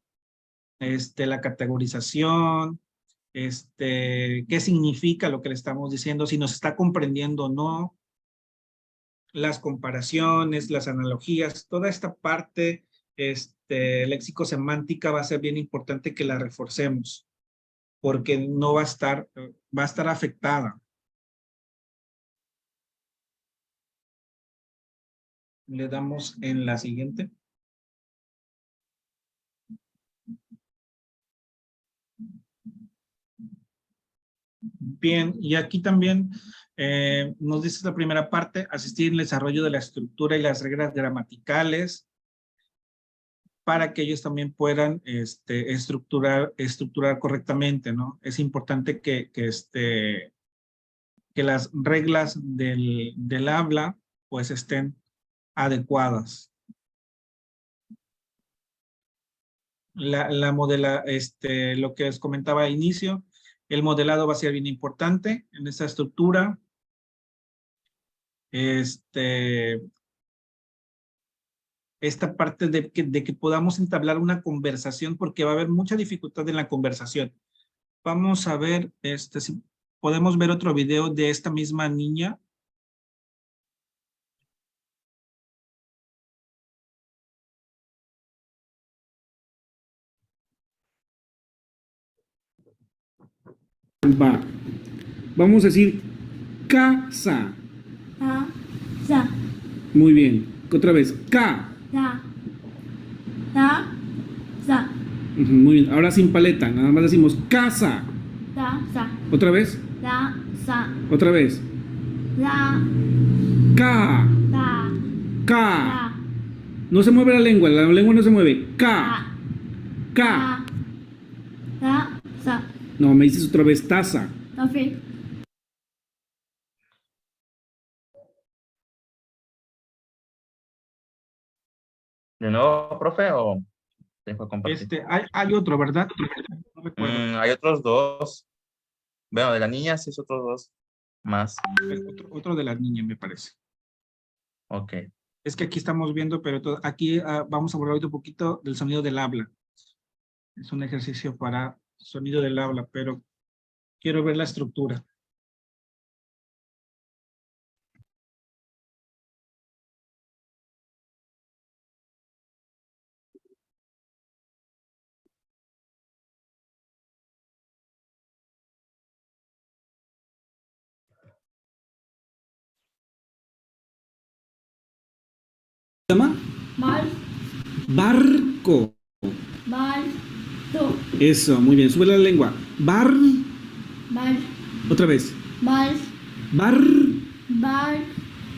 A: la categorización, qué significa lo que le estamos diciendo, si nos está comprendiendo o no, las comparaciones, las analogías, toda esta parte léxico-semántica va a ser bien importante que la reforcemos, porque no va a estar afectada. Le damos en la siguiente. Bien, y aquí también nos dice la primera parte, asistir en el desarrollo de la estructura y las reglas gramaticales para que ellos también puedan estructurar correctamente, ¿no? Es importante que las reglas del habla pues estén adecuadas. Lo que les comentaba al inicio, el modelado va a ser bien importante en esta estructura. Esta parte de que podamos entablar una conversación, porque va a haber mucha dificultad en la conversación. Vamos a ver si podemos ver otro video de esta misma niña.
K: Va. Vamos a decir casa.
E: Sa.
K: Muy bien. Otra vez. Ka.
E: Sa. Sa. Sa.
K: Muy bien. Ahora sin paleta. Nada más decimos casa.
E: Sa. Sa.
K: Otra vez.
E: Sa. Sa.
K: Otra vez.
E: Sa.
K: Ka.
E: Sa.
K: Ka.
E: Sa.
K: No se mueve la lengua no se mueve. Ka. Ka.
E: Sa. Sa.
K: No, me dices otra vez taza.
E: Café.
D: ¿De nuevo, profe, o dejo compartir?
A: Hay otro, ¿verdad? No recuerdo.
D: Hay otros dos. Bueno, de la niña sí es otros dos más.
A: Otro de la niña, me parece.
D: Ok.
A: Es que aquí estamos viendo, pero aquí vamos a borrar un poquito del sonido del habla. Es un ejercicio para sonido del habla, pero quiero ver la estructura.
K: ¿Se llama?
E: Mal.
K: Barco.
E: Mal. To.
K: Eso, muy bien. Sube la lengua. Bar.
E: Mal.
K: Otra vez.
E: Mal.
K: Bar.
E: Mal.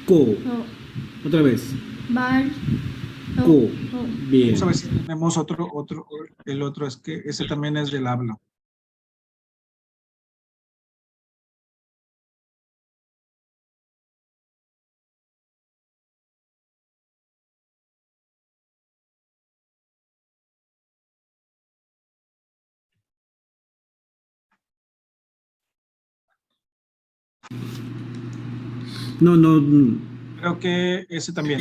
K: Co.
E: To.
K: Otra vez.
E: Mal. To.
K: Co.
E: To.
K: Bien.
A: Vamos a ver si tenemos el otro es que ese también es del habla.
K: No.
A: Creo que ese también.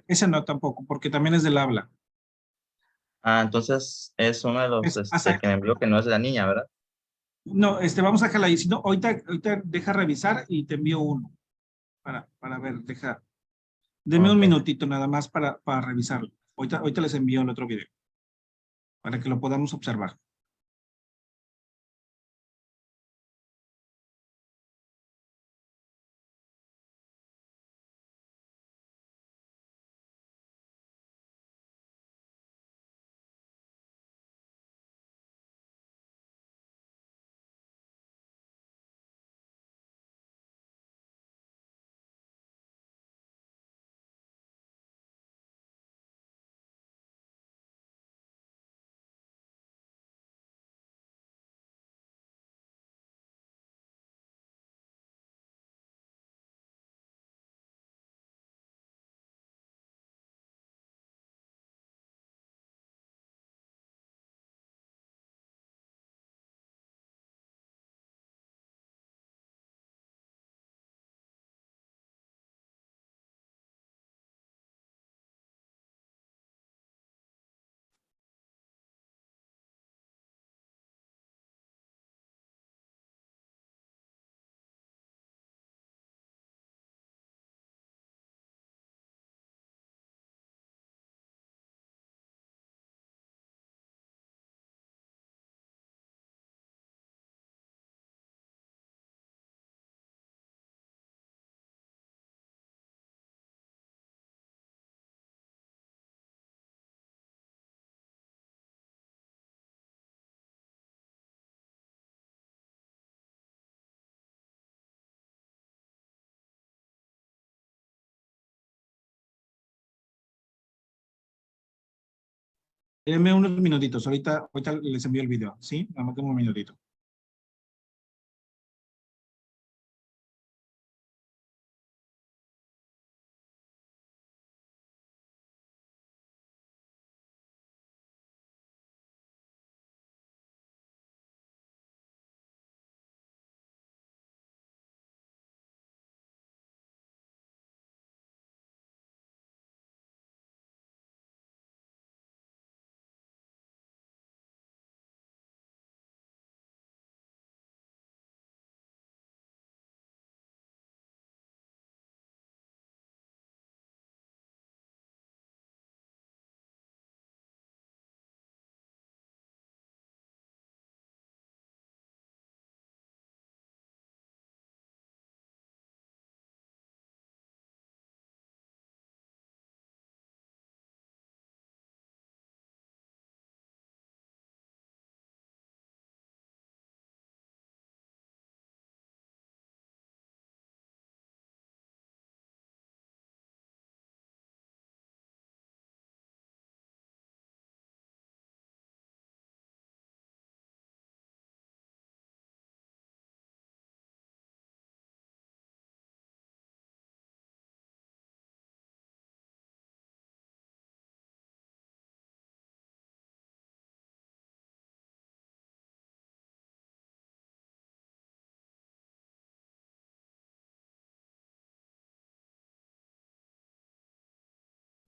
A: Ese no tampoco, porque también es del habla.
D: Entonces es uno de los que me envió que no es de la niña, ¿verdad?
A: No, vamos a dejarla ahí. Si no, ahorita deja revisar y te envío uno. Para ver, Deme un minutito nada más para revisarlo. Ahorita les envío el otro video. Para que lo podamos observar. Denme unos minutitos, ahorita les envío el video, ¿sí? Nada más tengo un minutito.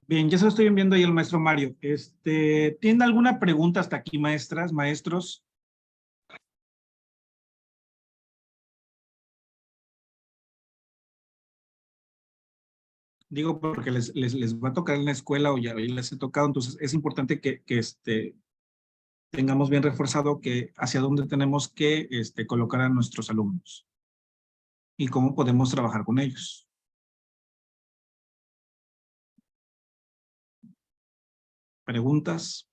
A: Bien, ya se lo estoy enviando ahí al maestro Mario. ¿Tienen alguna pregunta hasta aquí, maestras, maestros? Digo porque les va a tocar en la escuela o ya les he tocado, entonces es importante que tengamos bien reforzado que hacia dónde tenemos que colocar a nuestros alumnos y cómo podemos trabajar con ellos. ¿Preguntas?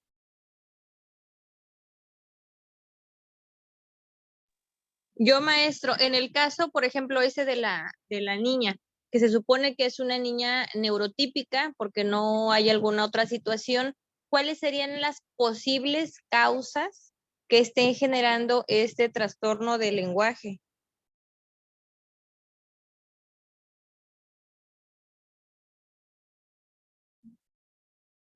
G: Yo, maestro, en el caso, por ejemplo, ese de la niña, que se supone que es una niña neurotípica porque no hay alguna otra situación, ¿cuáles serían las posibles causas que estén generando este trastorno del lenguaje?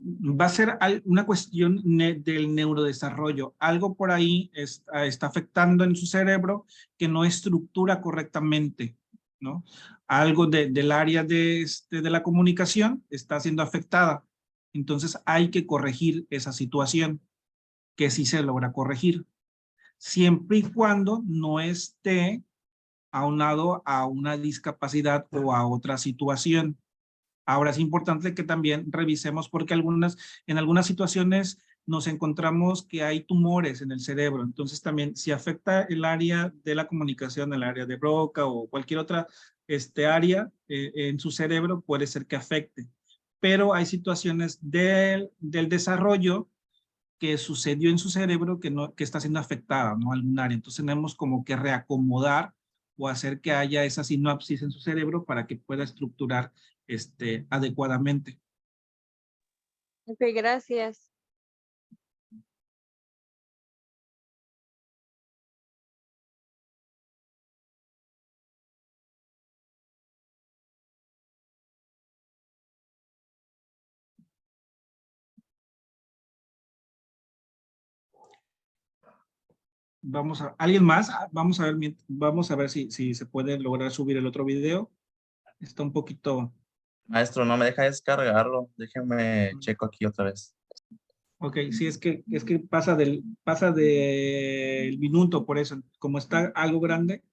A: Va a ser una cuestión del neurodesarrollo. Algo por ahí está afectando en su cerebro que no estructura correctamente, ¿no? Algo del área de la comunicación está siendo afectada. Entonces hay que corregir esa situación, que sí se logra corregir, siempre y cuando no esté aunado a una discapacidad o a otra situación. Ahora es importante que también revisemos porque en algunas situaciones nos encontramos que hay tumores en el cerebro. Entonces también si afecta el área de la comunicación, el área de Broca o cualquier otra área en su cerebro, puede ser que afecte. Pero hay situaciones del desarrollo que sucedió en su cerebro que está siendo afectada, ¿no? Algún área. Entonces tenemos como que reacomodar o hacer que haya esa sinapsis en su cerebro para que pueda estructurar adecuadamente.
G: Ok, gracias.
A: ¿Alguien más? Vamos a ver si se puede lograr subir el otro video. Está un poquito...
D: Maestro, no me deja descargarlo. Déjeme checo aquí otra vez.
A: Ok, sí, es que pasa del minuto, por eso, como está algo grande.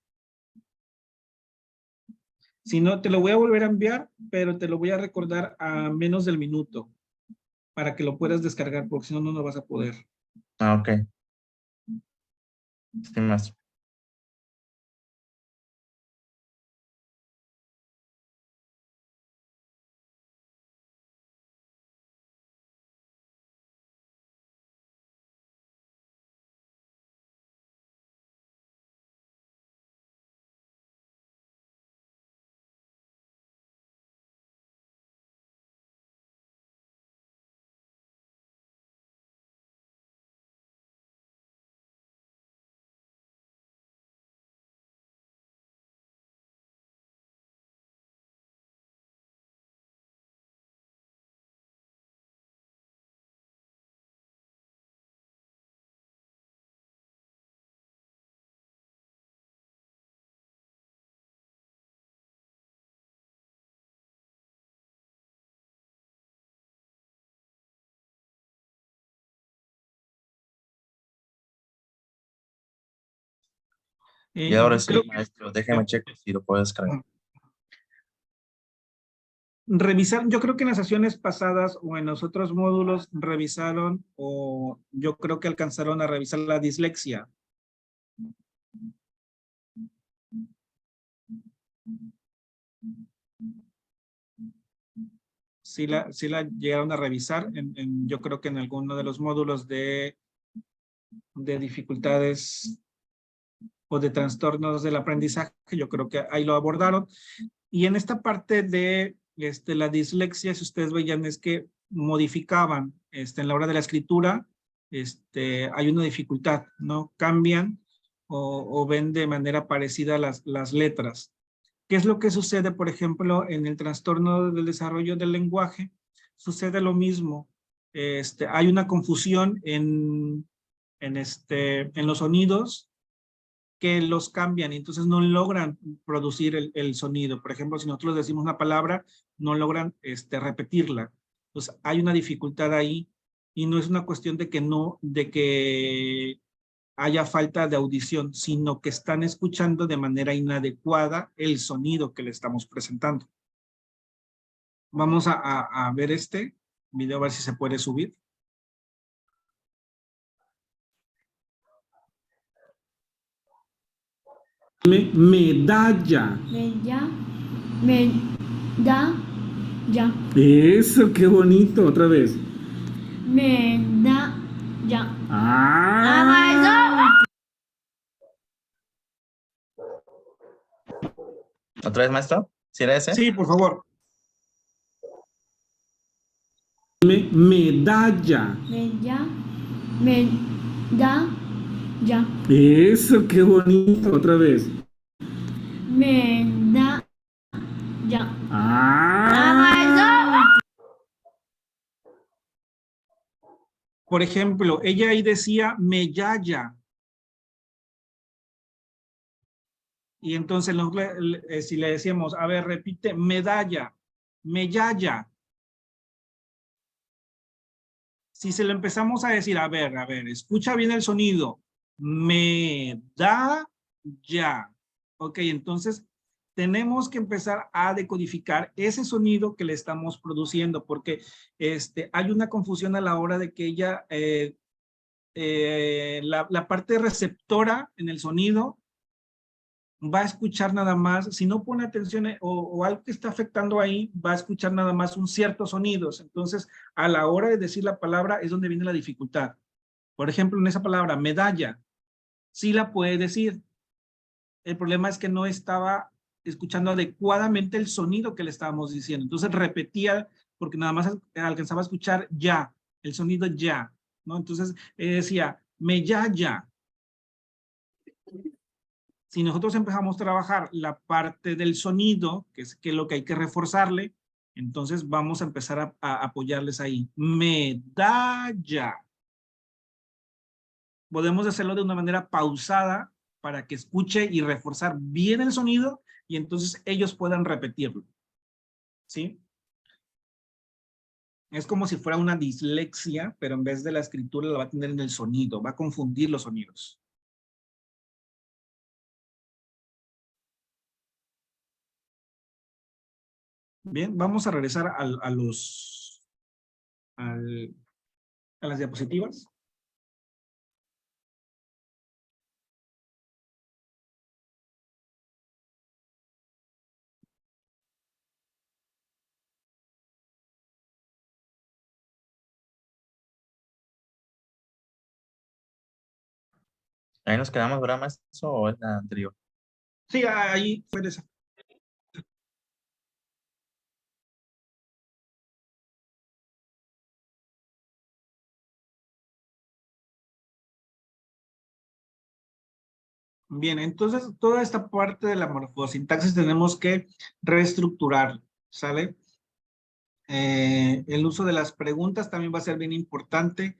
A: Si no, te lo voy a volver a enviar, pero te lo voy a recordar a menos del minuto para que lo puedas descargar, porque si no, no lo vas a poder.
D: Ah, ok. Sí, maestro. Y ahora sí,
A: Creo que
D: maestro, déjeme checar si lo puedo descargar.
A: revisar, yo creo que en las sesiones pasadas o en los otros módulos revisaron o yo creo que alcanzaron a revisar la dislexia. Sí la llegaron a revisar, yo creo que en alguno de los módulos de dificultades o de trastornos del aprendizaje, yo creo que ahí lo abordaron. Y en esta parte de la dislexia, si ustedes veían, es que modificaban en la hora de la escritura, hay una dificultad, ¿no? Cambian o ven de manera parecida las letras. ¿Qué es lo que sucede, por ejemplo, en el trastorno del desarrollo del lenguaje? Sucede lo mismo. Hay una confusión en los sonidos que los cambian y entonces no logran producir el sonido. Por ejemplo, si nosotros decimos una palabra, no logran repetirla. Entonces hay una dificultad ahí y no es una cuestión de que haya falta de audición, sino que están escuchando de manera inadecuada el sonido que le estamos presentando. Vamos a ver este video, a ver si se puede subir.
K: Medalla.
E: Medalla.
K: Eso, qué bonito. Otra vez.
E: Medalla.
D: ¿Otra vez, maestro? ¿Sí era ese?
A: Sí, por favor.
K: Medalla.
E: Medalla.
K: Eso, qué bonito. Otra vez.
E: Medalla.
A: Por ejemplo, ella ahí decía medalla. Y entonces si le decíamos, a ver, repite, medalla, medalla. Si se lo empezamos a decir, a ver, escucha bien el sonido. Medalla. Ok, entonces tenemos que empezar a decodificar ese sonido que le estamos produciendo, porque hay una confusión a la hora de que ella, la parte receptora en el sonido, va a escuchar nada más, si no pone atención o algo que está afectando ahí, va a escuchar nada más un ciertos sonidos. Entonces, a la hora de decir la palabra es donde viene la dificultad. Por ejemplo, en esa palabra, medalla, sí la puede decir. El problema es que no estaba escuchando adecuadamente el sonido que le estábamos diciendo. Entonces repetía, porque nada más alcanzaba a escuchar ya, el sonido ya, ¿no? Entonces decía, medalla. Si nosotros empezamos a trabajar la parte del sonido, que es lo que hay que reforzarle, entonces vamos a empezar a apoyarles ahí. Medalla. Podemos hacerlo de una manera pausada para que escuche y reforzar bien el sonido y entonces ellos puedan repetirlo. ¿Sí? Es como si fuera una dislexia, pero en vez de la escritura la va a tener en el sonido, va a confundir los sonidos. Bien, vamos a regresar a las diapositivas.
D: Ahí nos quedamos, ¿verdad, maestro? ¿O es la anterior?
A: Sí, ahí fue esa. Bien, entonces toda esta parte de la morfosintaxis tenemos que reestructurar, ¿sale? El uso de las preguntas también va a ser bien importante.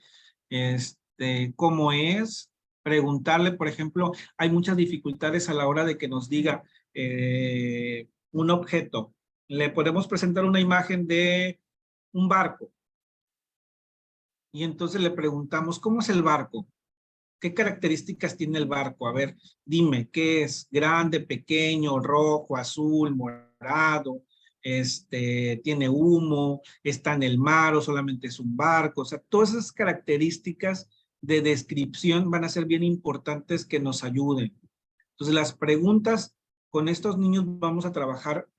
A: ¿Cómo es? Preguntarle, por ejemplo, hay muchas dificultades a la hora de que nos diga un objeto. Le podemos presentar una imagen de un barco. Y entonces le preguntamos, ¿cómo es el barco? ¿Qué características tiene el barco? A ver, dime, ¿qué es? ¿Grande, pequeño, rojo, azul, morado? ¿Tiene humo? ¿Está en el mar o solamente es un barco? O sea, todas esas características de descripción van a ser bien importantes que nos ayuden. Entonces, las preguntas con estos niños vamos a trabajar,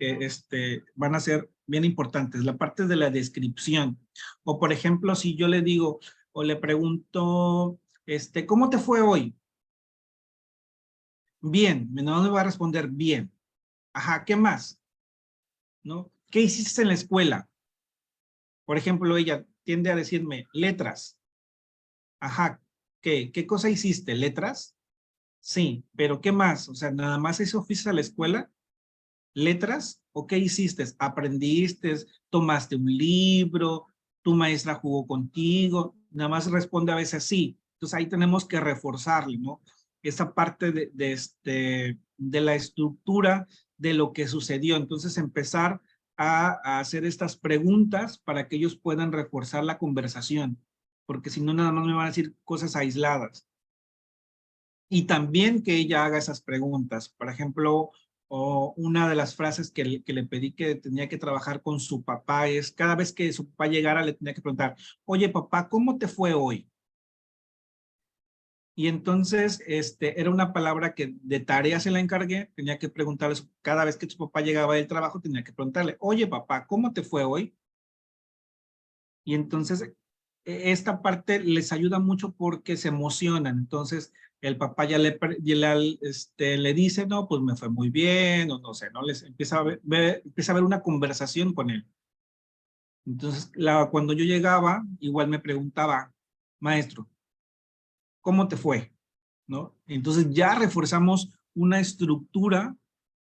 A: van a ser bien importantes. La parte de la descripción. O, por ejemplo, si yo le digo o le pregunto, ¿cómo te fue hoy? Bien, no me va a responder bien. Ajá, ¿qué más? ¿No? ¿Qué hiciste en la escuela? Por ejemplo, ella tiende a decirme letras. Ajá, ¿qué cosa hiciste? ¿Letras? Sí, pero ¿qué más? O sea, ¿nada más eso fuiste a la escuela? ¿Letras? ¿O qué hiciste? ¿Aprendiste? ¿Tomaste un libro? ¿Tu maestra jugó contigo? Nada más responde a veces sí. Entonces ahí tenemos que reforzarle, ¿no? Esa parte de la estructura de lo que sucedió. Entonces empezar a hacer estas preguntas para que ellos puedan reforzar la conversación. Porque si no, nada más me van a decir cosas aisladas. Y también que ella haga esas preguntas. Por ejemplo, una de las frases que le pedí que tenía que trabajar con su papá es, cada vez que su papá llegara le tenía que preguntar, oye papá, ¿cómo te fue hoy? Y entonces, era una palabra que de tarea se la encargué, tenía que preguntarle, cada vez que su papá llegaba del trabajo, tenía que preguntarle, oye papá, ¿cómo te fue hoy? Y entonces, esta parte les ayuda mucho porque se emocionan. Entonces, el papá ya le dice, no, pues me fue muy bien, o no sé, ¿no? Les empieza a ver una conversación con él. Entonces, cuando yo llegaba, igual me preguntaba, maestro, ¿cómo te fue? ¿No? Entonces ya reforzamos una estructura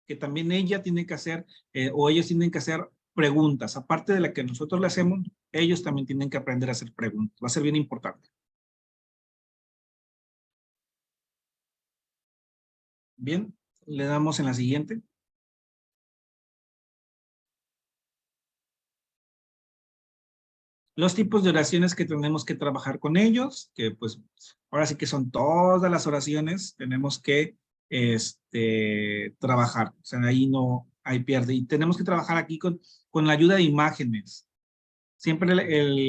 A: que también ella tiene que hacer, o ellos tienen que hacer preguntas. Aparte de la que nosotros le hacemos, ellos también tienen que aprender a hacer preguntas. Va a ser bien importante. Bien, le damos en la siguiente. Los tipos de oraciones que tenemos que trabajar con ellos, que pues ahora sí que son todas las oraciones, tenemos que trabajar. O sea, ahí no hay pierde. Y tenemos que trabajar aquí con la ayuda de imágenes. Siempre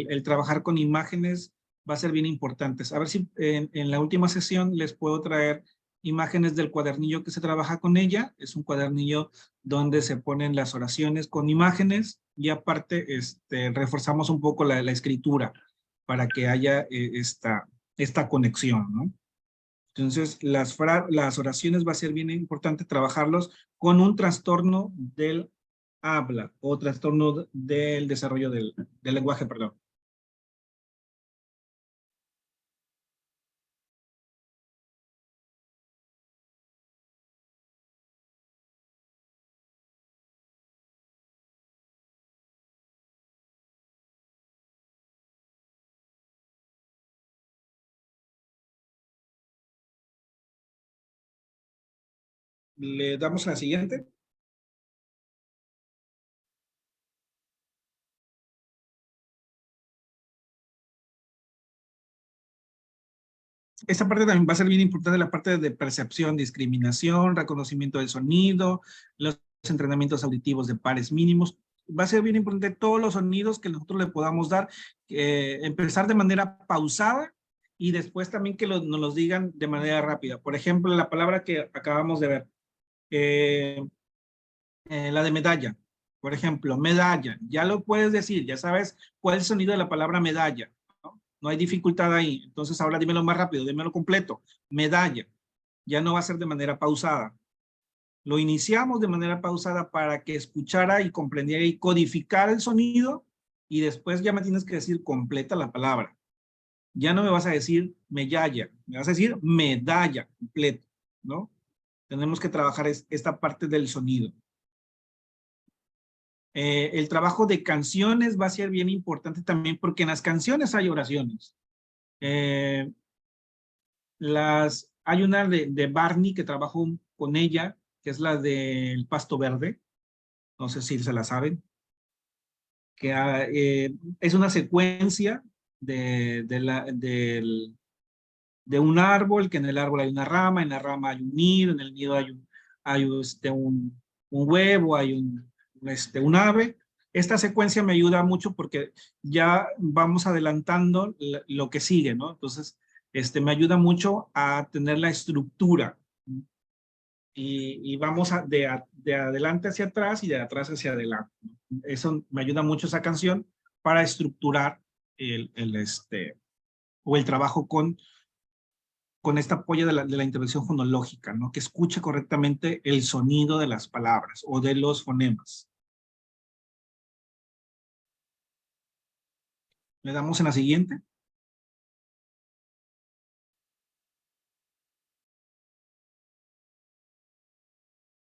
A: el trabajar con imágenes va a ser bien importante. A ver si en la última sesión les puedo traer imágenes del cuadernillo que se trabaja con ella. Es un cuadernillo donde se ponen las oraciones con imágenes y aparte reforzamos un poco la escritura para que haya esta conexión, ¿no? Entonces, las oraciones va a ser bien importante trabajarlos con un trastorno del habla o trastorno del desarrollo del lenguaje, perdón. Le damos a la siguiente. Esta parte también va a ser bien importante, la parte de percepción, discriminación, reconocimiento del sonido, los entrenamientos auditivos de pares mínimos. Va a ser bien importante todos los sonidos que nosotros le podamos dar, empezar de manera pausada y después también que nos los digan de manera rápida. Por ejemplo, la palabra que acabamos de ver, la de medalla. Por ejemplo, medalla, ya lo puedes decir, ya sabes cuál es el sonido de la palabra medalla. No hay dificultad ahí. Entonces ahora dímelo más rápido, dímelo completo. Medalla. Ya no va a ser de manera pausada. Lo iniciamos de manera pausada para que escuchara y comprendiera y codificara el sonido y después ya me tienes que decir completa la palabra. Ya no me vas a decir medalla, me vas a decir medalla completo, ¿no? Tenemos que trabajar esta parte del sonido. El trabajo de canciones va a ser bien importante también porque en las canciones hay oraciones. Hay una de Barney que trabajo con ella, que es la del Pasto Verde. No sé si se la saben. Que es una secuencia del un árbol, que en el árbol hay una rama, en la rama hay un nido, en el nido hay un huevo, hay un ave. Esta secuencia me ayuda mucho porque ya vamos adelantando lo que sigue, ¿no? Entonces, me ayuda mucho a tener la estructura. Y vamos de adelante hacia atrás y de atrás hacia adelante. Eso me ayuda mucho esa canción para estructurar el trabajo con este apoyo de la intervención fonológica, ¿no? Que escuche correctamente el sonido de las palabras o de los fonemas. Le damos en la siguiente.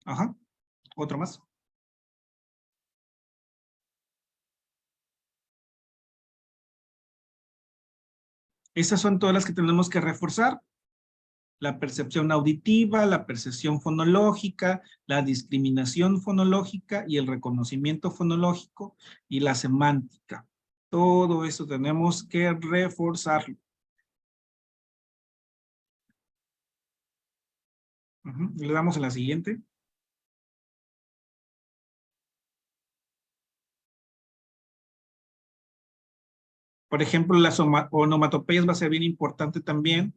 A: Ajá. Otro más. Estas son todas las que tenemos que reforzar. La percepción auditiva, la percepción fonológica, la discriminación fonológica y el reconocimiento fonológico y la semántica. Todo eso tenemos que reforzarlo. Le damos en la siguiente. Por ejemplo, las onomatopeyas va a ser bien importante también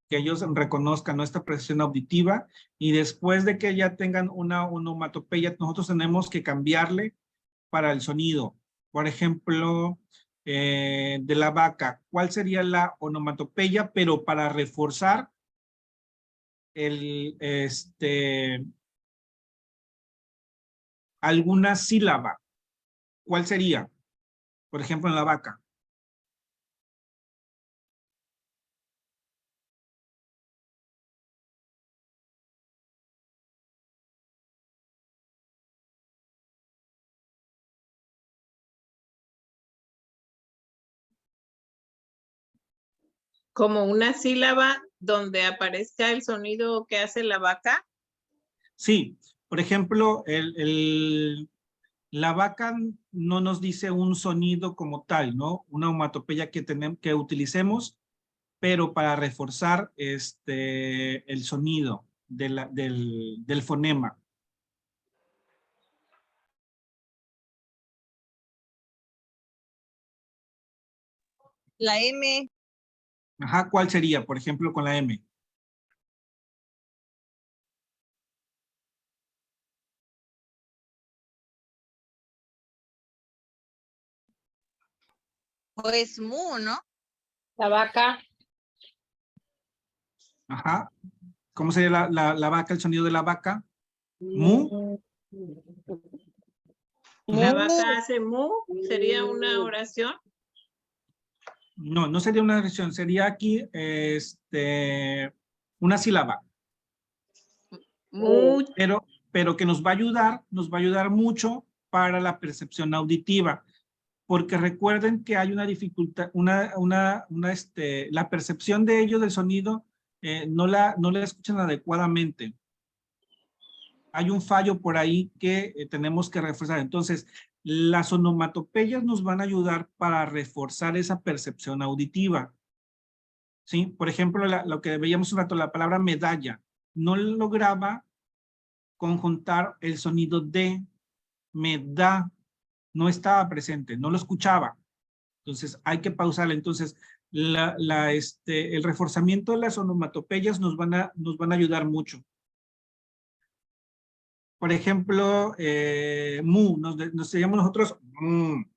A: que ellos reconozcan nuestra percepción auditiva y después de que ya tengan una onomatopeya, nosotros tenemos que cambiarle para el sonido. Por ejemplo, de la vaca, ¿cuál sería la onomatopeya? Pero para reforzar alguna sílaba. ¿Cuál sería? Por ejemplo, en la vaca.
F: Como una sílaba donde aparezca el sonido que hace la vaca.
A: Sí, por ejemplo, la vaca no nos dice un sonido como tal, ¿no? Una onomatopeya que utilicemos, pero para reforzar el sonido del fonema.
G: La M.
A: Ajá, ¿cuál sería, por ejemplo, con la M?
G: O es mu, ¿no?
F: La vaca.
A: Ajá. ¿Cómo sería la vaca, el sonido de la vaca? Mu.
F: La vaca hace mu, sería una oración.
A: No, no sería una oración, sería aquí una sílaba.
F: Mu.
A: Pero que nos va a ayudar mucho para la percepción auditiva. Porque recuerden que hay una dificultad, la percepción de ellos del sonido no la escuchan adecuadamente. Hay un fallo por ahí que tenemos que reforzar. Entonces, las onomatopeyas nos van a ayudar para reforzar esa percepción auditiva. ¿Sí? Por ejemplo, lo que veíamos un rato, la palabra medalla, no lograba conjuntar el sonido de medalla. No estaba presente, no lo escuchaba. Entonces hay que pausarla. Entonces el reforzamiento de las onomatopeyas nos van a ayudar mucho. Por ejemplo, mu, nos diríamos nosotros,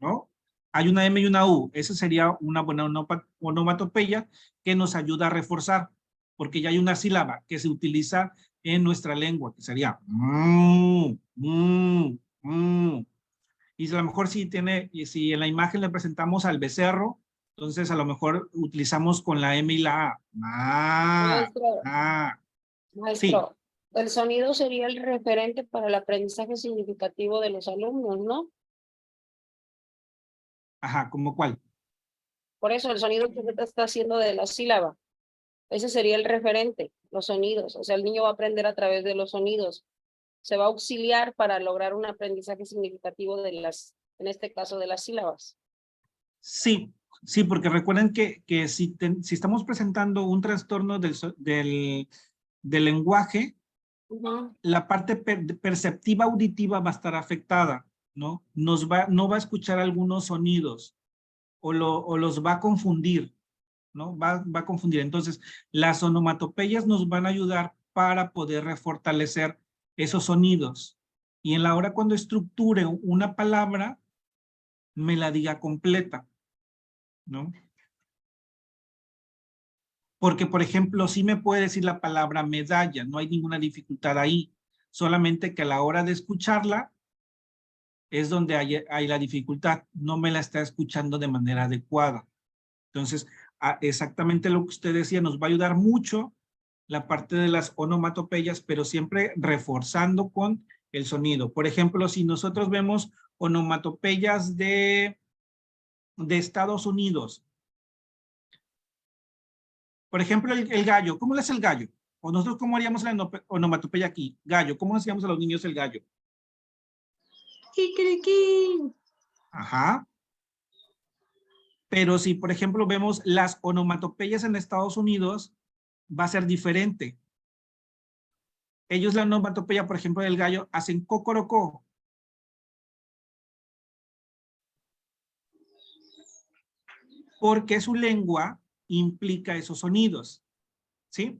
A: ¿no? Hay una M y una U. Esa sería una buena onomatopeya que nos ayuda a reforzar, porque ya hay una sílaba que se utiliza en nuestra lengua, que sería Y a lo mejor si en la imagen le presentamos al becerro, entonces a lo mejor utilizamos con la M y la A.
F: Maestro, el sonido sería el referente para el aprendizaje significativo de los alumnos, ¿no?
A: Ajá, ¿cómo cuál?
F: Por eso el sonido que usted está haciendo de la sílaba, ese sería el referente, los sonidos. O sea, el niño va a aprender a través de los sonidos. Se va a auxiliar para lograr un aprendizaje significativo en este caso de las sílabas.
A: Sí, Sí, porque recuerden que si estamos presentando un trastorno del lenguaje, la parte perceptiva auditiva va a estar afectada, ¿no? No va a escuchar algunos sonidos o los va a confundir, ¿no? Va a confundir. Entonces, las onomatopeyas nos van a ayudar para poder refortalecer esos sonidos. Y en la hora cuando estructure una palabra, me la diga completa, ¿no? Porque, por ejemplo, sí me puede decir la palabra medalla, no hay ninguna dificultad ahí. Solamente que a la hora de escucharla es donde hay la dificultad. No me la está escuchando de manera adecuada. Entonces, exactamente lo que usted decía, nos va a ayudar mucho la parte de las onomatopeyas, pero siempre reforzando con el sonido. Por ejemplo, si nosotros vemos onomatopeyas de Estados Unidos, por ejemplo, el gallo, ¿cómo le hace el gallo? O nosotros, ¿cómo haríamos la onomatopeya aquí? Gallo, ¿cómo hacíamos a los niños el gallo?
E: Kikiriki.
A: Ajá. Pero si, por ejemplo, vemos las onomatopeyas en Estados Unidos, va a ser diferente. Ellos la onomatopeya, por ejemplo, del gallo, hacen cocorocó. Porque su lengua implica esos sonidos, ¿sí?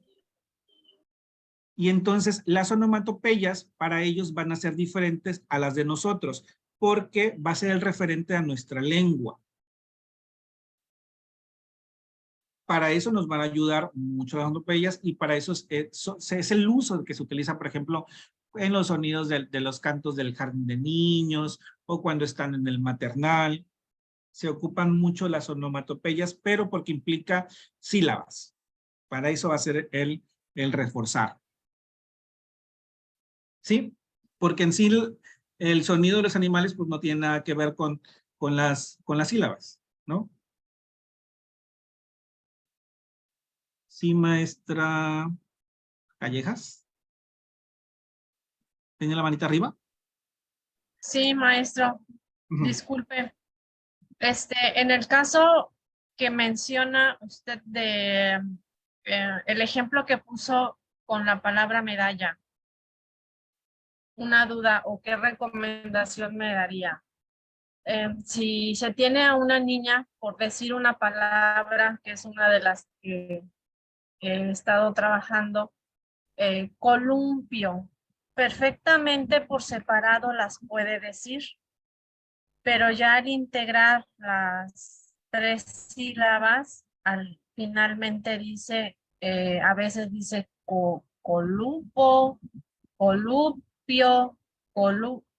A: Y entonces las onomatopeyas para ellos van a ser diferentes a las de nosotros, porque va a ser el referente a nuestra lengua. Para eso nos van a ayudar mucho las onomatopeyas y para eso es el uso que se utiliza, por ejemplo, en los sonidos de los cantos del jardín de niños o cuando están en el maternal. Se ocupan mucho las onomatopeyas, pero porque implica sílabas. Para eso va a ser el reforzar. ¿Sí? Porque en sí el sonido de los animales pues no tiene nada que ver con las sílabas, ¿no? Sí, maestra Callejas. ¿Tiene la manita arriba?
C: Sí, maestro. Disculpe. En el caso que menciona usted de el ejemplo que puso con la palabra medalla, una duda o qué recomendación me daría. Si se tiene a una niña, por decir una palabra, que es una de las que he estado trabajando, columpio, perfectamente por separado las puede decir, pero ya al integrar las 3 sílabas, finalmente dice, a veces dice columpo, columpio,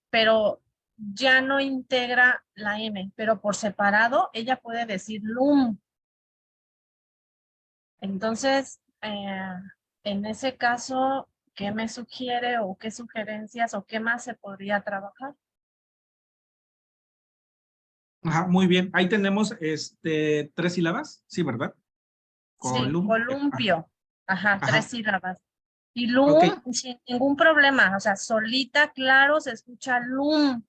C: pero ya no integra la M, pero por separado ella puede decir lum. Entonces, en ese caso, ¿qué me sugiere o qué sugerencias o qué más se podría trabajar?
A: Ajá, muy bien. Ahí tenemos 3 sílabas, sí, ¿verdad?
C: Sí, columpio. Ajá, 3 sílabas. Y lum,
A: okay,
C: sin ningún problema, o sea, solita, claro, se escucha lum.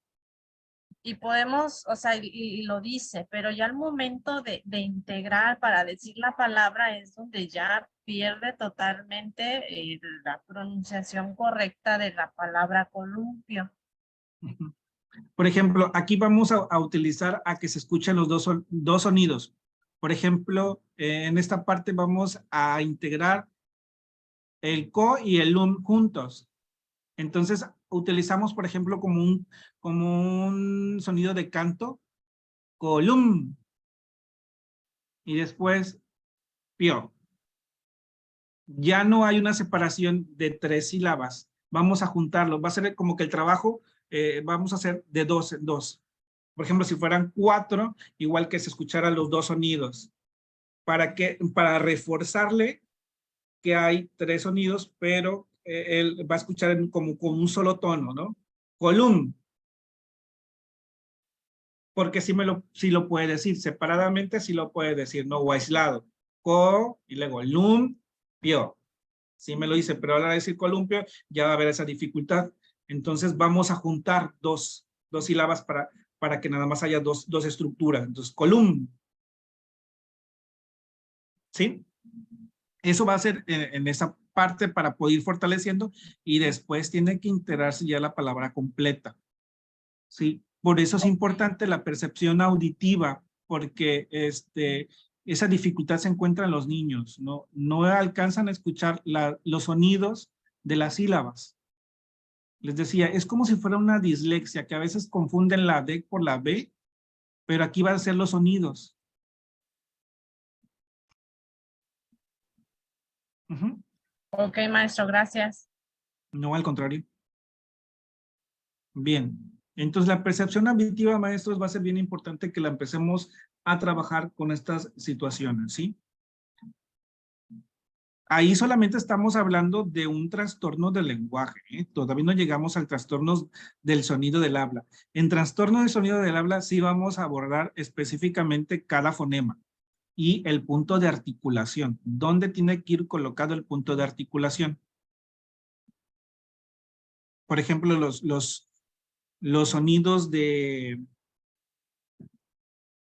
C: Y podemos, o sea, y lo dice, pero ya al momento de integrar para decir la palabra es donde ya pierde totalmente la pronunciación correcta de la palabra columpio.
A: Por ejemplo, aquí vamos a utilizar a que se escuchen los dos sonidos. Por ejemplo, en esta parte vamos a integrar el co y el lum juntos. Entonces, utilizamos, por ejemplo, como un sonido de canto, colum. Y después, pio. Ya no hay una separación de 3 sílabas. Vamos a juntarlo. Va a ser como que el trabajo vamos a hacer de 2 en 2. Por ejemplo, si fueran 4, igual que se escucharan los 2 sonidos. Para reforzarle que hay 3 sonidos, pero él va a escuchar como con un solo tono, ¿no? Colum. Porque si lo puede decir separadamente, sí lo puede decir, ¿no? O aislado. Co, y luego lum, pio. Sí me lo dice, pero a la hora de decir columpio, ya va a haber esa dificultad. Entonces vamos a juntar dos sílabas para que nada más haya dos estructuras. Entonces, colum. ¿Sí? Eso va a ser en esa parte para poder ir fortaleciendo y después tiene que integrarse ya la palabra completa. ¿Sí? Por eso es importante la percepción auditiva, porque esa dificultad se encuentra en los niños, ¿no? No alcanzan a escuchar los sonidos de las sílabas. Les decía, es como si fuera una dislexia, que a veces confunden la D por la B, pero aquí van a ser los sonidos.
C: Ok, maestro, gracias.
A: No, al contrario. Bien, entonces la percepción auditiva, maestros, va a ser bien importante que la empecemos a trabajar con estas situaciones, ¿sí? Ahí solamente estamos hablando de un trastorno del lenguaje, ¿eh? Todavía no llegamos al trastorno del sonido del habla. En trastorno del sonido del habla sí vamos a abordar específicamente cada fonema y el punto de articulación. ¿Dónde tiene que ir colocado el punto de articulación? Por ejemplo, los sonidos de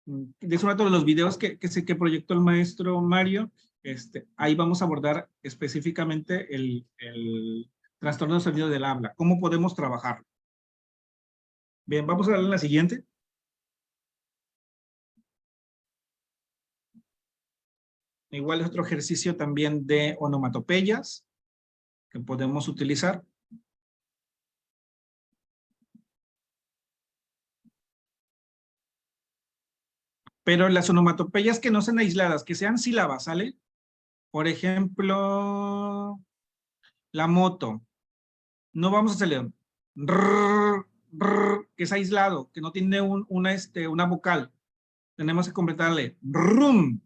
A: uno de los videos que proyectó el maestro Mario, ahí vamos a abordar específicamente el trastorno del sonido del habla. ¿Cómo podemos trabajarlo? Bien, vamos a darle la siguiente. Igual es otro ejercicio también de onomatopeyas que podemos utilizar. Pero las onomatopeyas que no sean aisladas, que sean sílabas, ¿sale? Por ejemplo, la moto. No vamos a hacerle que es aislado, que no tiene una vocal. Tenemos que completarle rum,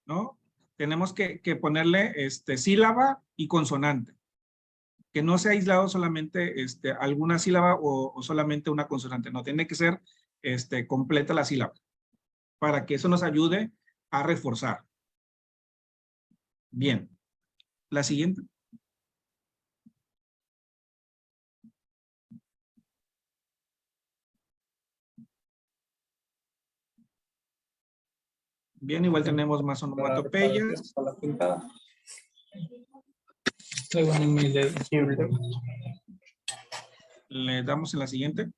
A: ¿no? Tenemos que ponerle sílaba y consonante. Que no sea aislado solamente alguna sílaba o solamente una consonante. No, tiene que ser completa la sílaba. Para que eso nos ayude a reforzar. Bien. La siguiente. Bien, igual tenemos más onomatopeyas. Le damos en la siguiente.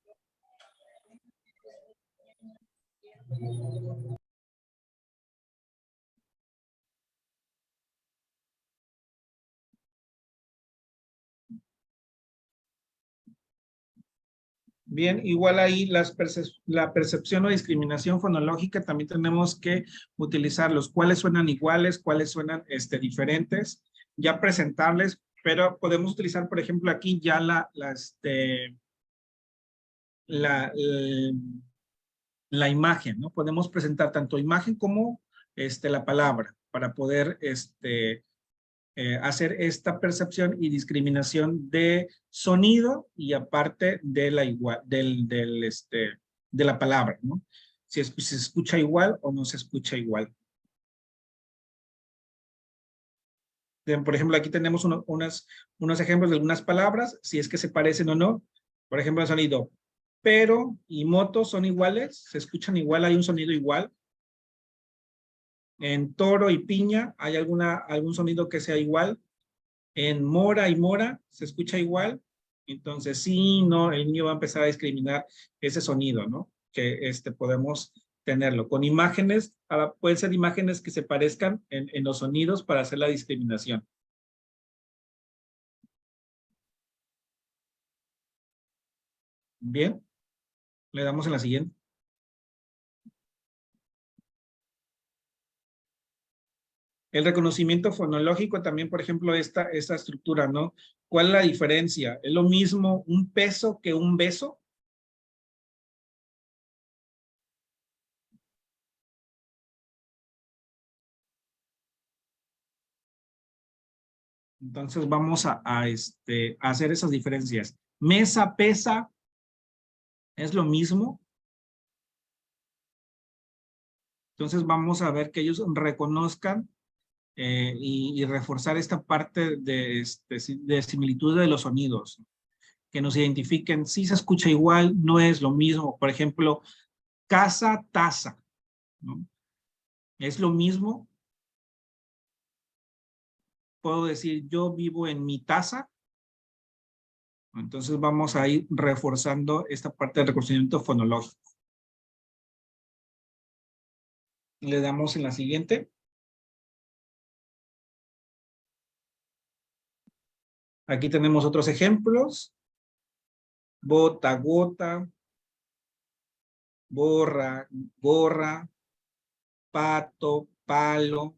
A: Bien, igual ahí la percepción o discriminación fonológica también tenemos que utilizarlos. ¿Cuáles suenan iguales? ¿Cuáles suenan diferentes? Ya presentables, pero podemos utilizar, por ejemplo, aquí ya la imagen, ¿no? Podemos presentar tanto imagen como la palabra para poder hacer esta percepción y discriminación de sonido y aparte de de la palabra, ¿no? Si se escucha igual o no se escucha igual. Por ejemplo, aquí tenemos unos ejemplos de algunas palabras, si es que se parecen o no. Por ejemplo, el sonido pero y moto son iguales, se escuchan igual, hay un sonido igual. En toro y piña hay algún sonido que sea igual. En mora y mora se escucha igual. Entonces sí, no, el niño va a empezar a discriminar ese sonido, ¿no? Que podemos tenerlo. Con imágenes, pueden ser imágenes que se parezcan en los sonidos para hacer la discriminación. Bien, le damos en la siguiente. El reconocimiento fonológico también, por ejemplo, esta estructura, ¿no? ¿Cuál es la diferencia? ¿Es lo mismo un peso que un beso? Entonces vamos a hacer esas diferencias. Mesa, pesa, ¿es lo mismo? Entonces vamos a ver que ellos reconozcan y reforzar esta parte de similitud de los sonidos. Que nos identifiquen si se escucha igual, no es lo mismo. Por ejemplo, casa, taza, ¿no? ¿Es lo mismo? Puedo decir, yo vivo en mi taza. Entonces vamos a ir reforzando esta parte del reconocimiento fonológico. Le damos en la siguiente. Aquí tenemos otros ejemplos. Bota, gota. Borra, gorra. Pato, palo.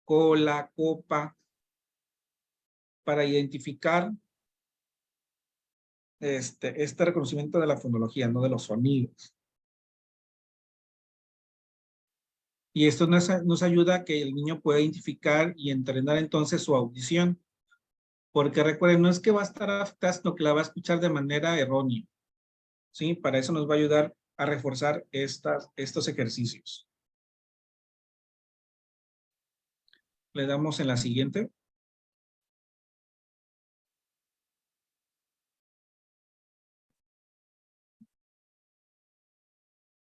A: Cola, copa. Para identificar este reconocimiento de la fonología, no de los sonidos. Y esto nos ayuda a que el niño pueda identificar y entrenar entonces su audición. Porque recuerden, no es que va a estar afectada, sino que la va a escuchar de manera errónea. ¿Sí? Para eso nos va a ayudar a reforzar estos ejercicios. Le damos en la siguiente.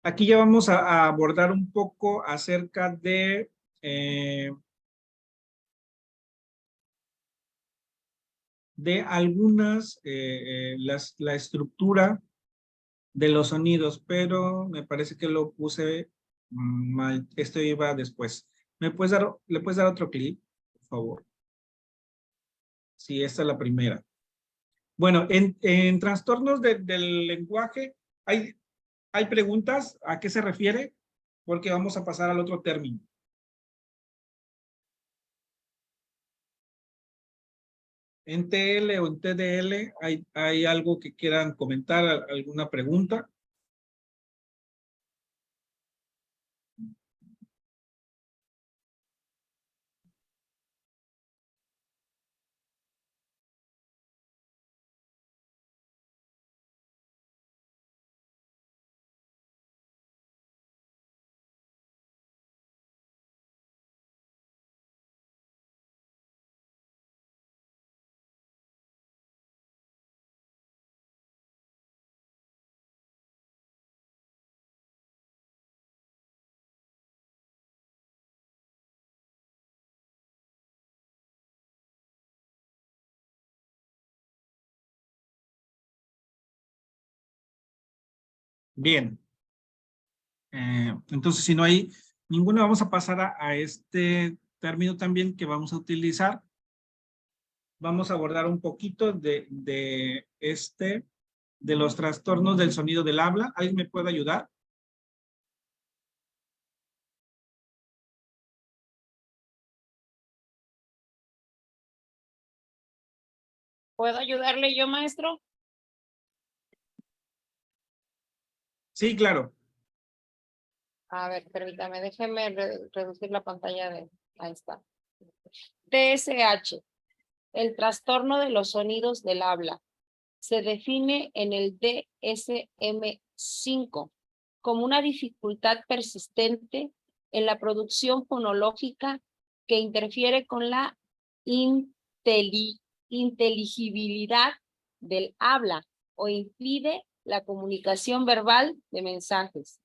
A: Aquí ya vamos a abordar un poco acerca de algunas, la estructura de los sonidos, pero me parece que lo puse mal. Esto iba después. ¿Le puedes dar otro clic, por favor? Sí, esta es la primera. Bueno, en trastornos del lenguaje, ¿hay preguntas? ¿A qué se refiere? Porque vamos a pasar al otro término. En TL o en TDL, ¿hay algo que quieran comentar? ¿Alguna pregunta? Bien. Entonces, si no hay ninguna, vamos a pasar a este término también que vamos a utilizar. Vamos a abordar un poquito de los trastornos del sonido del habla. ¿Alguien me puede ayudar?
F: ¿Puedo ayudarle yo, maestro?
A: Sí, claro.
F: A ver, permítame, déjeme reducir la pantalla de... Ahí está. TSH, el trastorno de los sonidos del habla. Se define en el DSM-5 como una dificultad persistente en la producción fonológica que interfiere con la inteligibilidad del habla o impide la comunicación verbal de mensajes.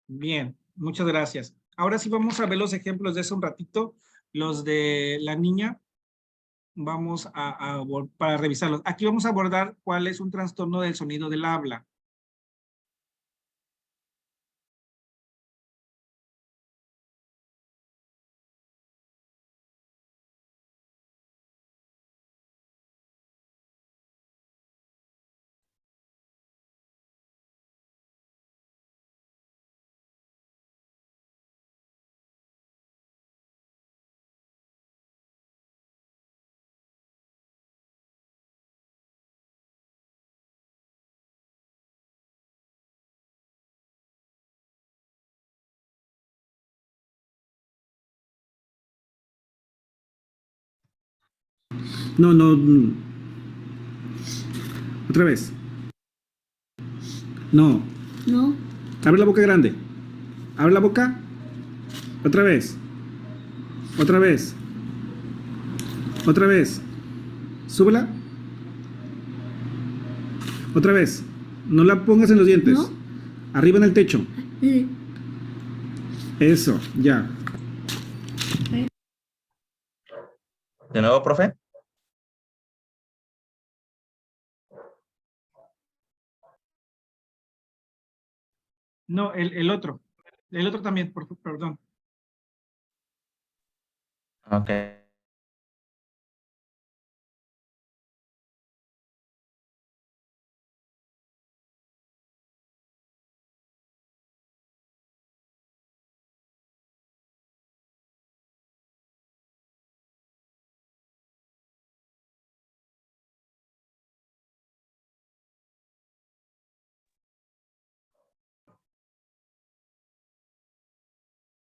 A: Bien, muchas gracias. Ahora sí vamos a ver los ejemplos de hace un ratito, los de la niña. Vamos para revisarlos. Aquí vamos a abordar cuál es un trastorno del sonido del habla.
K: No. Otra vez. No.
E: No.
K: Abre la boca grande. Abre la boca. Otra vez. Otra vez. Otra vez. Súbela. Otra vez. No la pongas en los dientes.
E: No.
K: Arriba en el techo. Eso, ya.
D: ¿De nuevo, profe?
A: No, el otro. El otro también, perdón.
D: Ok.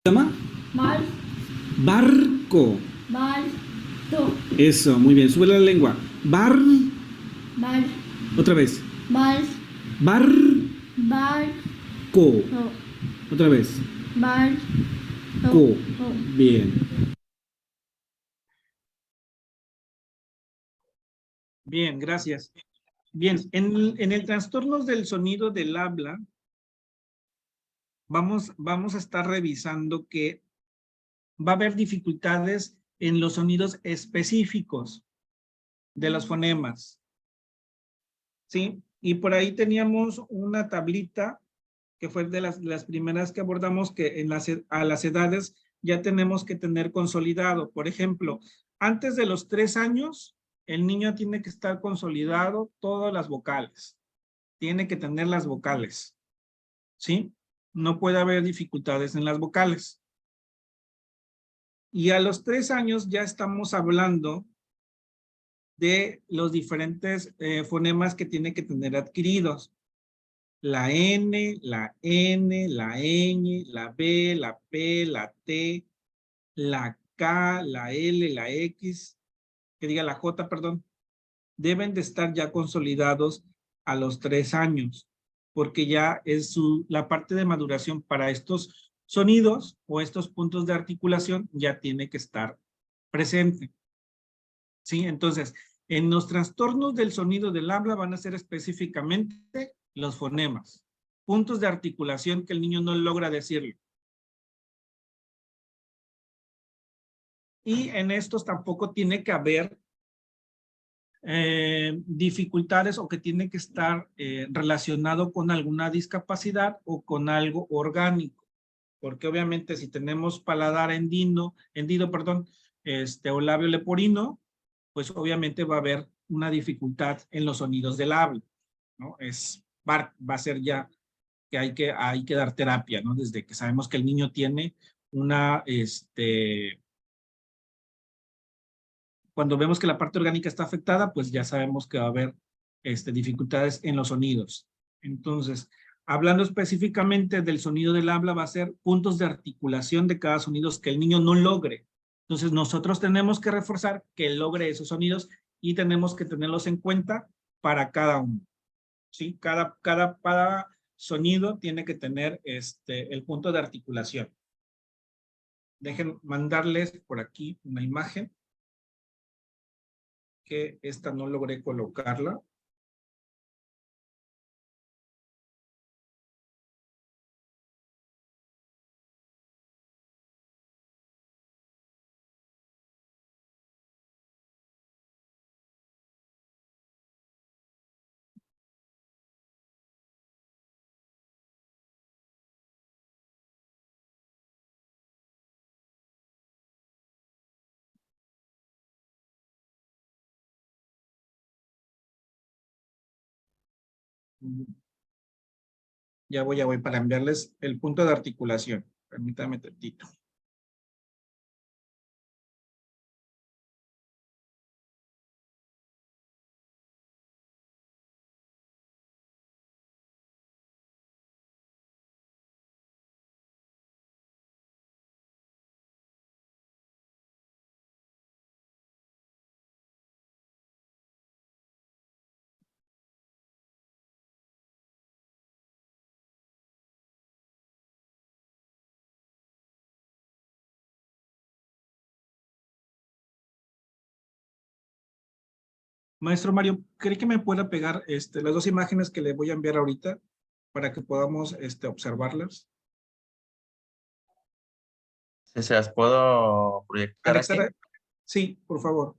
K: ¿Se llama?
E: Mal.
K: Barco.
E: Barco.
K: Eso, muy bien. Sube la lengua.
E: Bar.
K: Otra vez.
E: Bar.
K: Barco.
E: Barco.
K: Otra vez.
E: Barco.
K: Bien.
A: Bien, gracias. Bien, en el trastorno del sonido del habla, vamos a estar revisando que va a haber dificultades en los sonidos específicos de los fonemas. ¿Sí? Y por ahí teníamos una tablita que fue de las primeras que abordamos, que a las edades ya tenemos que tener consolidado. Por ejemplo, antes de los 3 años, el niño tiene que estar consolidado todas las vocales. Tiene que tener las vocales. ¿Sí? No puede haber dificultades en las vocales. Y a los 3 años ya estamos hablando de los diferentes fonemas que tiene que tener adquiridos. La N, la N, la ñ, la B, la P, la T, la K, la L, la X, que diga la J, perdón, deben de estar ya consolidados a los 3 años, porque ya es la parte de maduración para estos sonidos o estos puntos de articulación ya tiene que estar presente. ¿Sí? Entonces, en los trastornos del sonido del habla van a ser específicamente los fonemas, puntos de articulación que el niño no logra decirlo. Y en estos tampoco tiene que haber dificultades o que tiene que estar relacionado con alguna discapacidad o con algo orgánico. Porque obviamente si tenemos paladar hendido, o labio leporino, pues obviamente va a haber una dificultad en los sonidos del habla, ¿no? Va a ser ya que hay que dar terapia, ¿no? Desde que sabemos que el niño tiene cuando vemos que la parte orgánica está afectada, pues ya sabemos que va a haber dificultades en los sonidos. Entonces, hablando específicamente del sonido del habla, va a ser puntos de articulación de cada sonido que el niño no logre. Entonces, nosotros tenemos que reforzar que logre esos sonidos y tenemos que tenerlos en cuenta para cada uno. ¿Sí? Cada sonido tiene que tener el punto de articulación. Dejen mandarles por aquí una imagen, que esta no logré colocarla. Ya voy para enviarles el punto de articulación. Permítame tantito. Maestro Mario, ¿cree que me pueda pegar las 2 imágenes que le voy a enviar ahorita? para que podamos observarlas.
D: Si se las puedo proyectar aquí.
A: Alexandra, sí, por favor.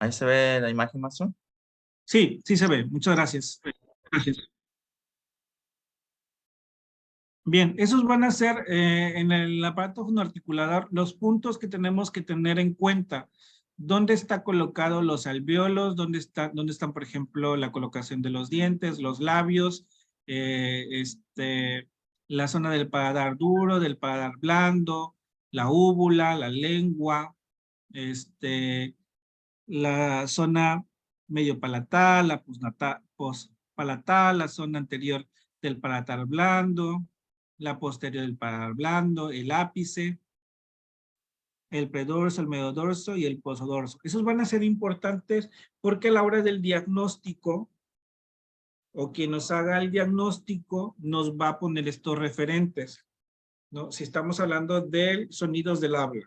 D: Ahí se ve la imagen, maestro.
A: Sí, sí se ve. Muchas gracias. Gracias. Bien, esos van a ser en el aparato fonoarticulador los puntos que tenemos que tener en cuenta. ¿Dónde está colocado los alvéolos? ¿Dónde están, por ejemplo, la colocación de los dientes, los labios, la zona del paladar duro, del paladar blando, la úvula, la lengua, la zona medio palatal, la pospalatal, la zona anterior del palatar blando, la posterior del paladar blando, el ápice, el predorso, el mediodorso y el posodorso. Esos van a ser importantes porque a la hora del diagnóstico, o quien nos haga el diagnóstico, nos va a poner estos referentes, ¿no? Si estamos hablando de sonidos del habla.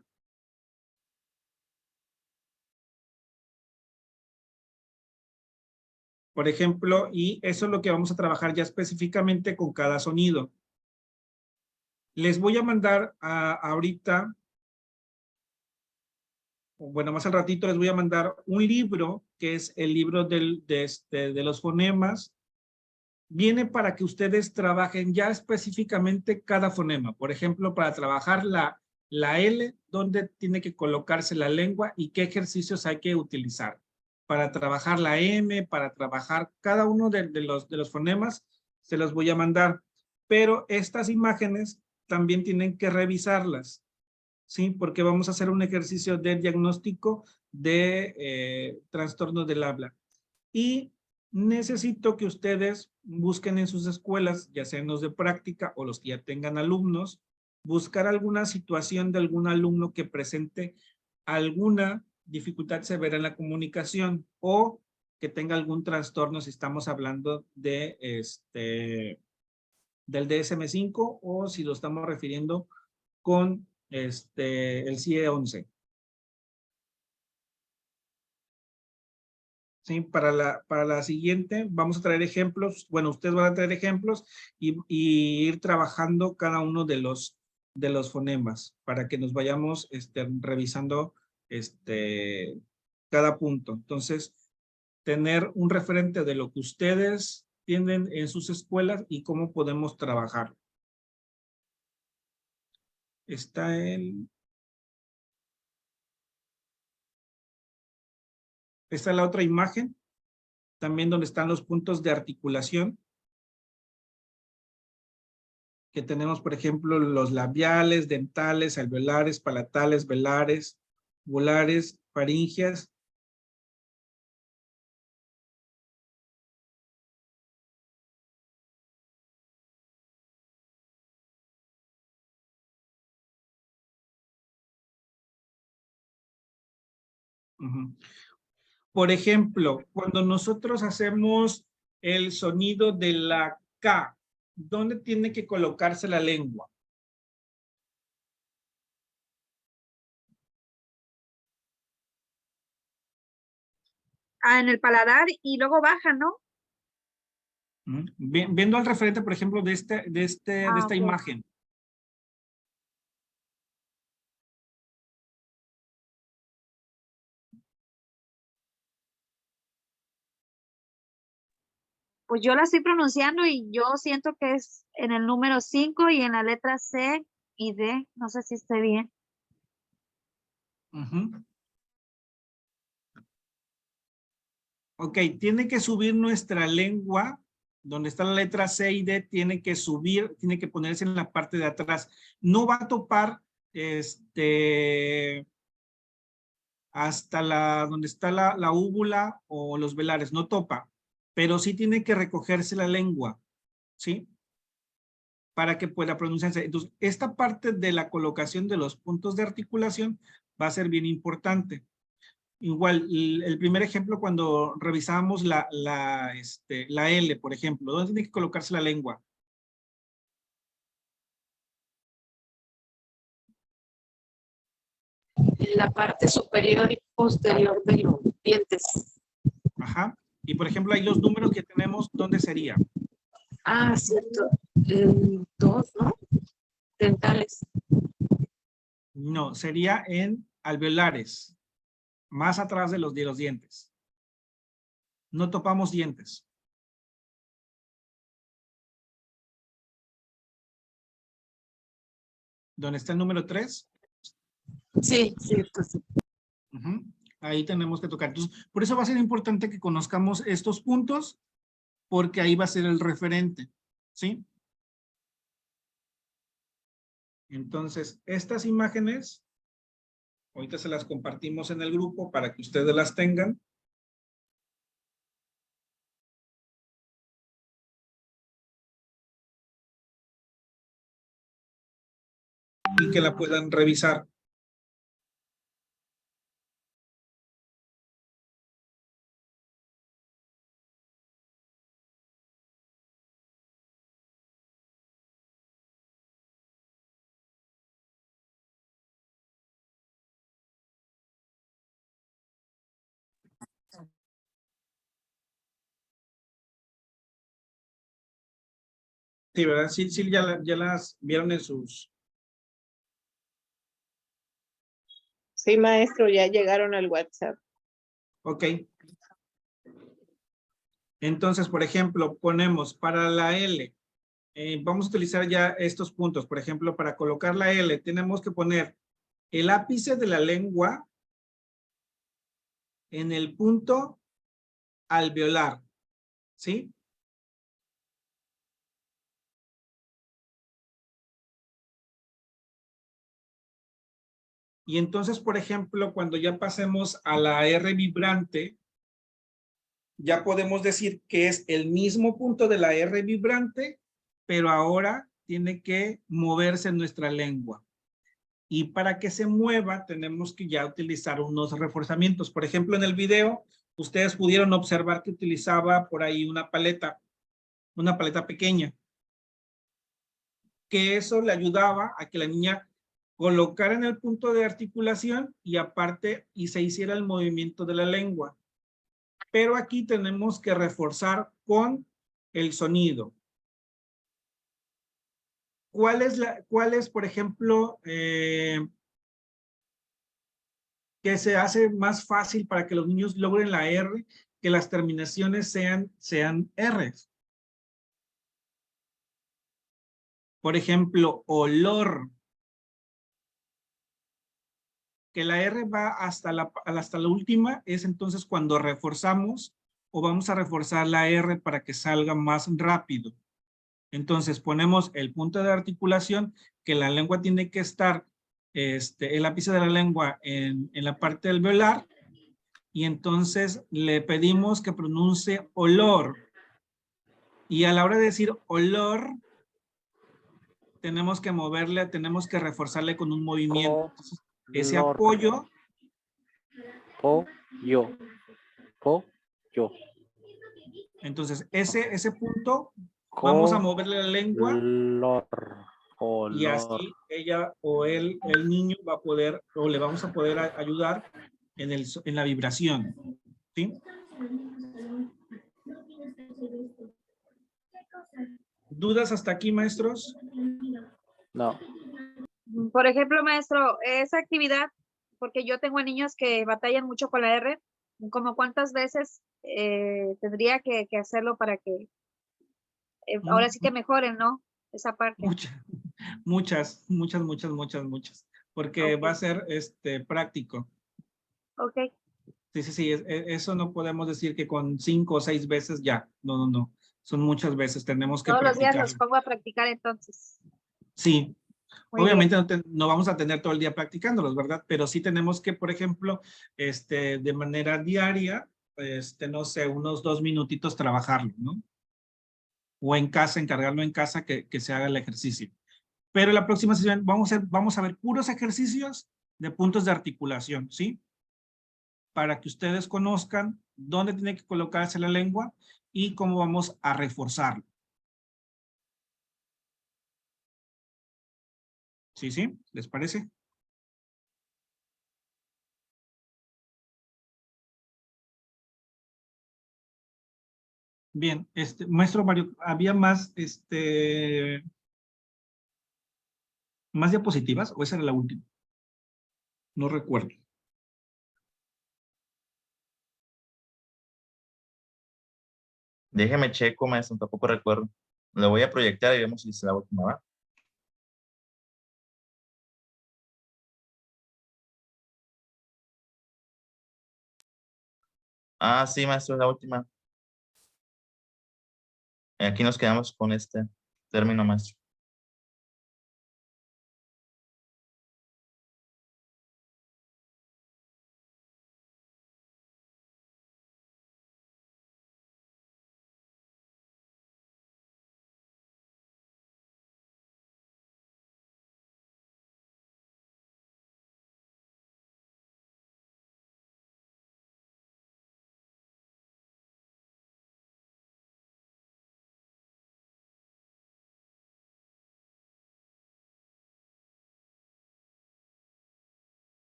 A: Por ejemplo, y eso es lo que vamos a trabajar ya específicamente con cada sonido. Les voy a mandar ahorita, bueno, más al ratito les voy a mandar un libro, que es el libro de los fonemas. Viene para que ustedes trabajen ya específicamente cada fonema. Por ejemplo, para trabajar la L, dónde tiene que colocarse la lengua y qué ejercicios hay que utilizar. Para trabajar la M, para trabajar cada uno de los fonemas, se los voy a mandar. Pero estas imágenes también tienen que revisarlas, ¿sí? Porque vamos a hacer un ejercicio de diagnóstico de trastorno del habla. Y necesito que ustedes busquen en sus escuelas, ya sean los de práctica o los que ya tengan alumnos, buscar alguna situación de algún alumno que presente alguna dificultad severa en la comunicación o que tenga algún trastorno si estamos hablando de del DSM-5 o si lo estamos refiriendo con el CIE-11. Sí, para la siguiente vamos a traer ejemplos. Bueno, ustedes van a traer ejemplos y ir trabajando cada uno de los fonemas para que nos vayamos revisando cada punto. Entonces, tener un referente de lo que ustedes tienen en sus escuelas y cómo podemos trabajar. Está esta es la otra imagen, también donde están los puntos de articulación. Que tenemos, por ejemplo, los labiales, dentales, alveolares, palatales, velares, volares, faringias. Por ejemplo, cuando nosotros hacemos el sonido de la K, ¿dónde tiene que colocarse la lengua?
B: En el paladar y luego baja, ¿no?
A: Viendo al referente, por ejemplo, de esta
B: Ok.
A: imagen.
B: Pues yo la estoy pronunciando y yo siento que es en el número 5 y en la letra C y D. No sé si esté bien.
A: Ok, tiene que subir nuestra lengua donde está la letra C y D, tiene que subir, tiene que ponerse en la parte de atrás. No va a topar hasta donde está la úvula o los velares, no topa, pero sí tiene que recogerse la lengua, ¿sí? Para que pueda pronunciarse. Entonces, esta parte de la colocación de los puntos de articulación va a ser bien importante. Igual, el primer ejemplo cuando revisábamos la L, por ejemplo, ¿dónde tiene que colocarse la lengua?
L: En la parte superior y posterior de los dientes.
A: Ajá. Y por ejemplo, ahí los números que tenemos, ¿dónde sería?
L: Ah, cierto. 2, ¿no? Dentales.
A: No, sería en alveolares, más atrás de los dientes. No topamos dientes. ¿Dónde está el número 3?
L: Sí, cierto, sí.
A: Ahí tenemos que tocar. Entonces, por eso va a ser importante que conozcamos estos puntos, porque ahí va a ser el referente, ¿sí? Entonces, estas imágenes, ahorita se las compartimos en el grupo para que ustedes las tengan. Y que la puedan revisar. Sí, ¿verdad? Sí, ya las vieron en sus...
M: Sí, maestro, ya llegaron al WhatsApp.
A: Ok. Entonces, por ejemplo, ponemos para la L, vamos a utilizar ya estos puntos. Por ejemplo, para colocar la L, tenemos que poner el ápice de la lengua en el punto alveolar, ¿sí? Y entonces, por ejemplo, cuando ya pasemos a la R vibrante, ya podemos decir que es el mismo punto de la R vibrante, pero ahora tiene que moverse nuestra lengua. Y para que se mueva, tenemos que ya utilizar unos reforzamientos. Por ejemplo, en el video, ustedes pudieron observar que utilizaba por ahí una paleta pequeña. Que eso le ayudaba a que la niña colocara en el punto de articulación y aparte, y se hiciera el movimiento de la lengua. Pero aquí tenemos que reforzar con el sonido. ¿Cuál es, por ejemplo, que se hace más fácil para que los niños logren la R, que las terminaciones sean R's? Por ejemplo, olor. Que la R va hasta la última, es entonces cuando reforzamos o vamos a reforzar la R para que salga más rápido. Entonces ponemos el punto de articulación, que la lengua tiene que estar, el ápice de la lengua en la parte alveolar, y entonces le pedimos que pronuncie olor. Y a la hora de decir olor, tenemos que moverle, tenemos que reforzarle con un movimiento. Entonces, ese apoyo.
H: Yo.
A: Entonces, ese punto, vamos a moverle la lengua. Y así ella o él, el niño va a poder, o le vamos a poder ayudar en la vibración. ¿Sí? ¿Dudas hasta aquí, maestros?
H: No.
N: Por ejemplo, maestro, esa actividad, porque yo tengo a niños que batallan mucho con la R, ¿como cuántas veces tendría que hacerlo para que ahora sí que mejoren, ¿no? Esa parte.
A: Muchas. Porque va a ser práctico.
N: Ok.
A: Sí. Eso no podemos decir que con 5 o 6 veces ya. No. son muchas veces, tenemos que
N: Todos los días
A: practicar.
N: los pongo a practicar entonces.
A: Sí,
N: Muy
A: obviamente no vamos a tener todo el día practicándolos, ¿verdad? Pero sí tenemos que, por ejemplo, de manera diaria, no sé, unos 2 minutitos trabajarlo, ¿no? O en casa, encargarlo en casa que se haga el ejercicio. Pero la próxima sesión vamos a ver puros ejercicios de puntos de articulación, ¿sí? Para que ustedes conozcan dónde tiene que colocarse la lengua y cómo vamos a reforzarlo. ¿Sí, sí? ¿Les parece? Bien, maestro Mario, ¿había más, más diapositivas o esa era la última? No recuerdo.
D: Déjeme checo, maestro, tampoco recuerdo. Lo voy a proyectar y vemos si es la última, ¿va? Ah, sí, maestro, es la última. Aquí nos quedamos con este término, maestro.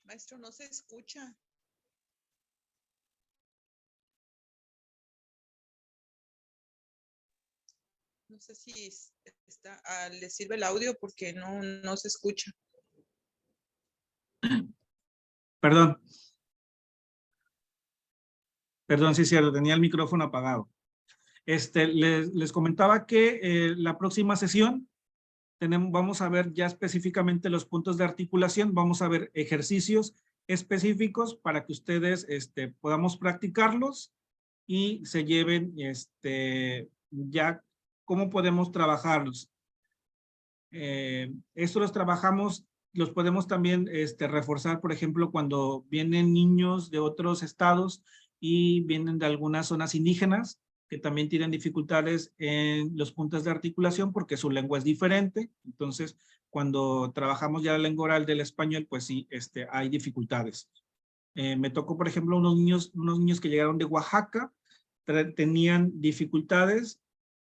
O: Maestro, no se escucha. No sé si le sirve el audio porque no se escucha.
A: Perdón. Perdón, sí es cierto, tenía el micrófono apagado. Les comentaba que la próxima sesión vamos a ver ya específicamente los puntos de articulación, vamos a ver ejercicios específicos para que ustedes podamos practicarlos y se lleven ya cómo podemos trabajarlos. Esto los trabajamos, los podemos también reforzar, por ejemplo, cuando vienen niños de otros estados y vienen de algunas zonas indígenas que también tienen dificultades en los puntos de articulación porque su lengua es diferente. Entonces, cuando trabajamos ya la lengua oral del español, pues sí, hay dificultades. Me tocó, por ejemplo, unos niños que llegaron de Oaxaca, tenían dificultades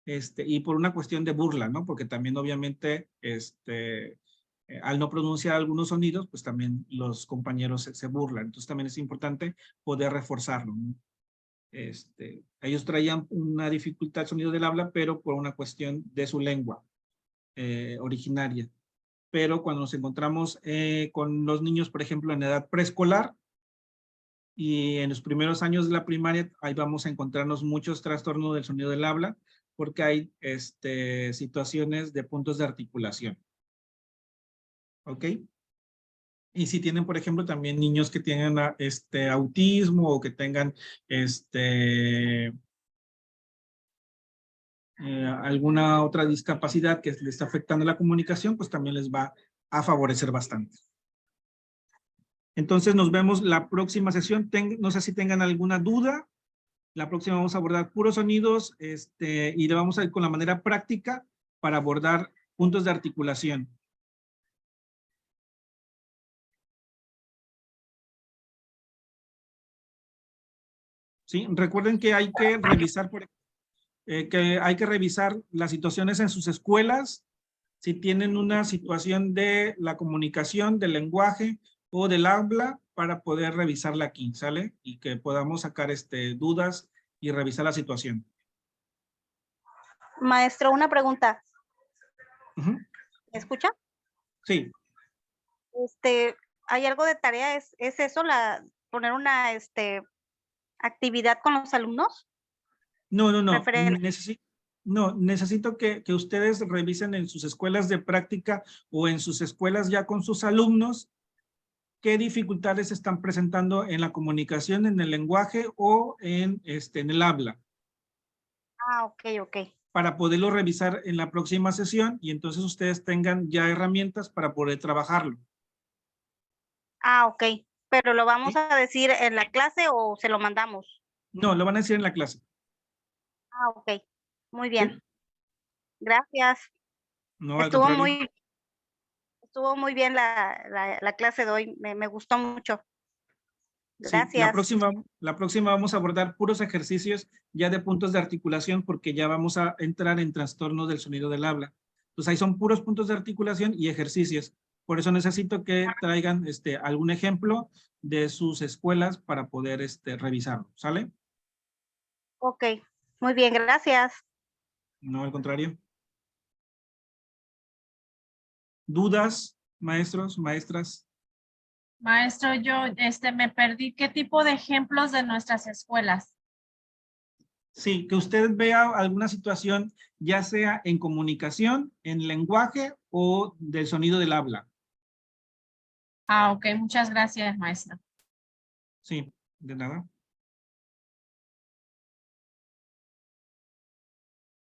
A: y por una cuestión de burla, ¿no? Porque también obviamente al no pronunciar algunos sonidos, pues también los compañeros se burlan. Entonces también es importante poder reforzarlo, ¿no? Ellos traían una dificultad sonido del habla, pero por una cuestión de su lengua originaria. Pero cuando nos encontramos con los niños, por ejemplo, en edad preescolar y en los primeros años de la primaria, ahí vamos a encontrarnos muchos trastornos del sonido del habla, porque hay situaciones de puntos de articulación. ¿Ok? Y si tienen, por ejemplo, también niños que tienen autismo o que tengan alguna otra discapacidad que les está afectando la comunicación, pues también les va a favorecer bastante. Entonces nos vemos la próxima sesión. No sé si tengan alguna duda. La próxima vamos a abordar puros sonidos y le vamos a ir con la manera práctica para abordar puntos de articulación. ¿Sí? Recuerden que hay que revisar, las situaciones en sus escuelas, si tienen una situación de la comunicación, del lenguaje o del habla, para poder revisarla aquí, ¿sale? Y que podamos sacar dudas y revisar la situación.
B: Maestro, una pregunta.
A: Ujú.
B: ¿Me escucha?
A: Sí,
B: ¿Hay algo de tarea? ¿Es eso, poner una actividad con los alumnos?
A: no.
B: Referen-
A: No, necesito que ustedes revisen en sus escuelas de práctica o en sus escuelas ya con sus alumnos qué dificultades están presentando en la comunicación, en el lenguaje o en el habla,
B: Ok.
A: para poderlo revisar en la próxima sesión y entonces ustedes tengan ya herramientas para poder trabajarlo.
B: Ok. ¿Pero lo vamos a decir en la clase o se lo mandamos?
A: No, lo van a decir en la clase.
B: Ok. Muy bien. Gracias.
A: No, al
B: Estuvo
A: contrario.
B: muy bien la clase de hoy. Me gustó mucho.
A: Sí,
B: Gracias.
A: la próxima vamos a abordar puros ejercicios ya de puntos de articulación porque ya vamos a entrar en trastornos del sonido del habla. Entonces ahí son puros puntos de articulación y ejercicios. Por eso necesito que traigan algún ejemplo de sus escuelas para poder revisarlo. ¿Sale?
B: Ok. Muy bien, gracias.
A: No, al contrario. ¿Dudas, maestros, maestras?
C: Maestro, yo me perdí. ¿Qué tipo de ejemplos de nuestras escuelas?
A: Sí, que usted vea alguna situación, ya sea en comunicación, en lenguaje o del sonido del habla.
C: Ok, muchas gracias, maestra.
A: Sí, de nada.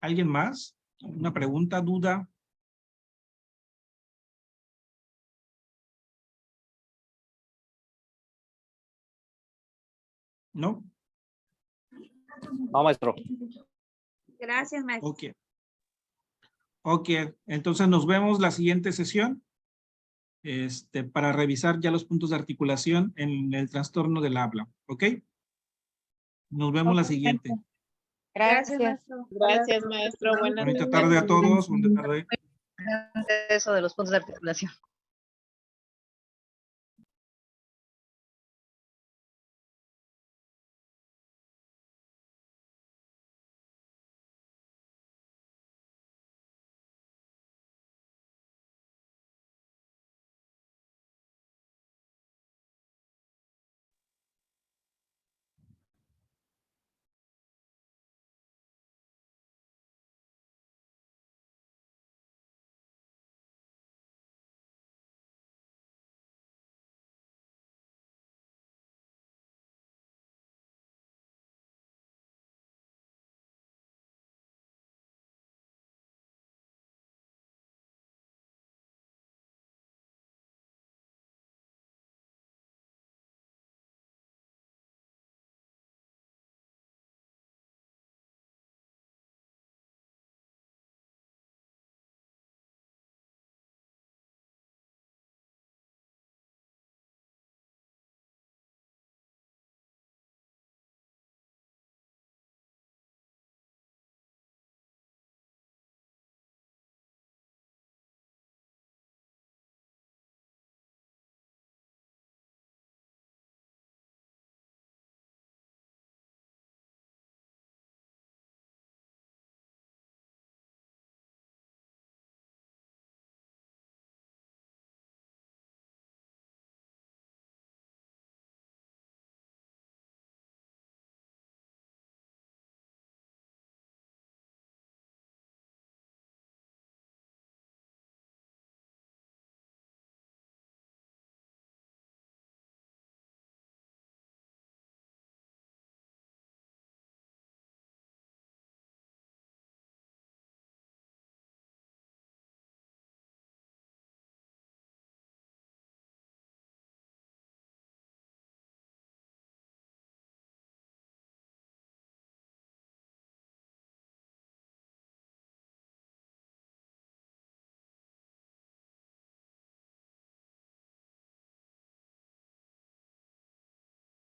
A: ¿Alguien más? ¿Una pregunta, duda? ¿No?
H: No, maestro.
N: Gracias, maestro.
A: Ok. Ok, entonces nos vemos la siguiente sesión para revisar ya los puntos de articulación en el trastorno del habla. ¿Ok? Nos vemos la siguiente.
F: Gracias.
N: maestro.
M: Gracias, maestro. Buenas
A: Bonita
M: tardes.
A: tarde a todos. Buena tarde.
J: Eso de los puntos de articulación.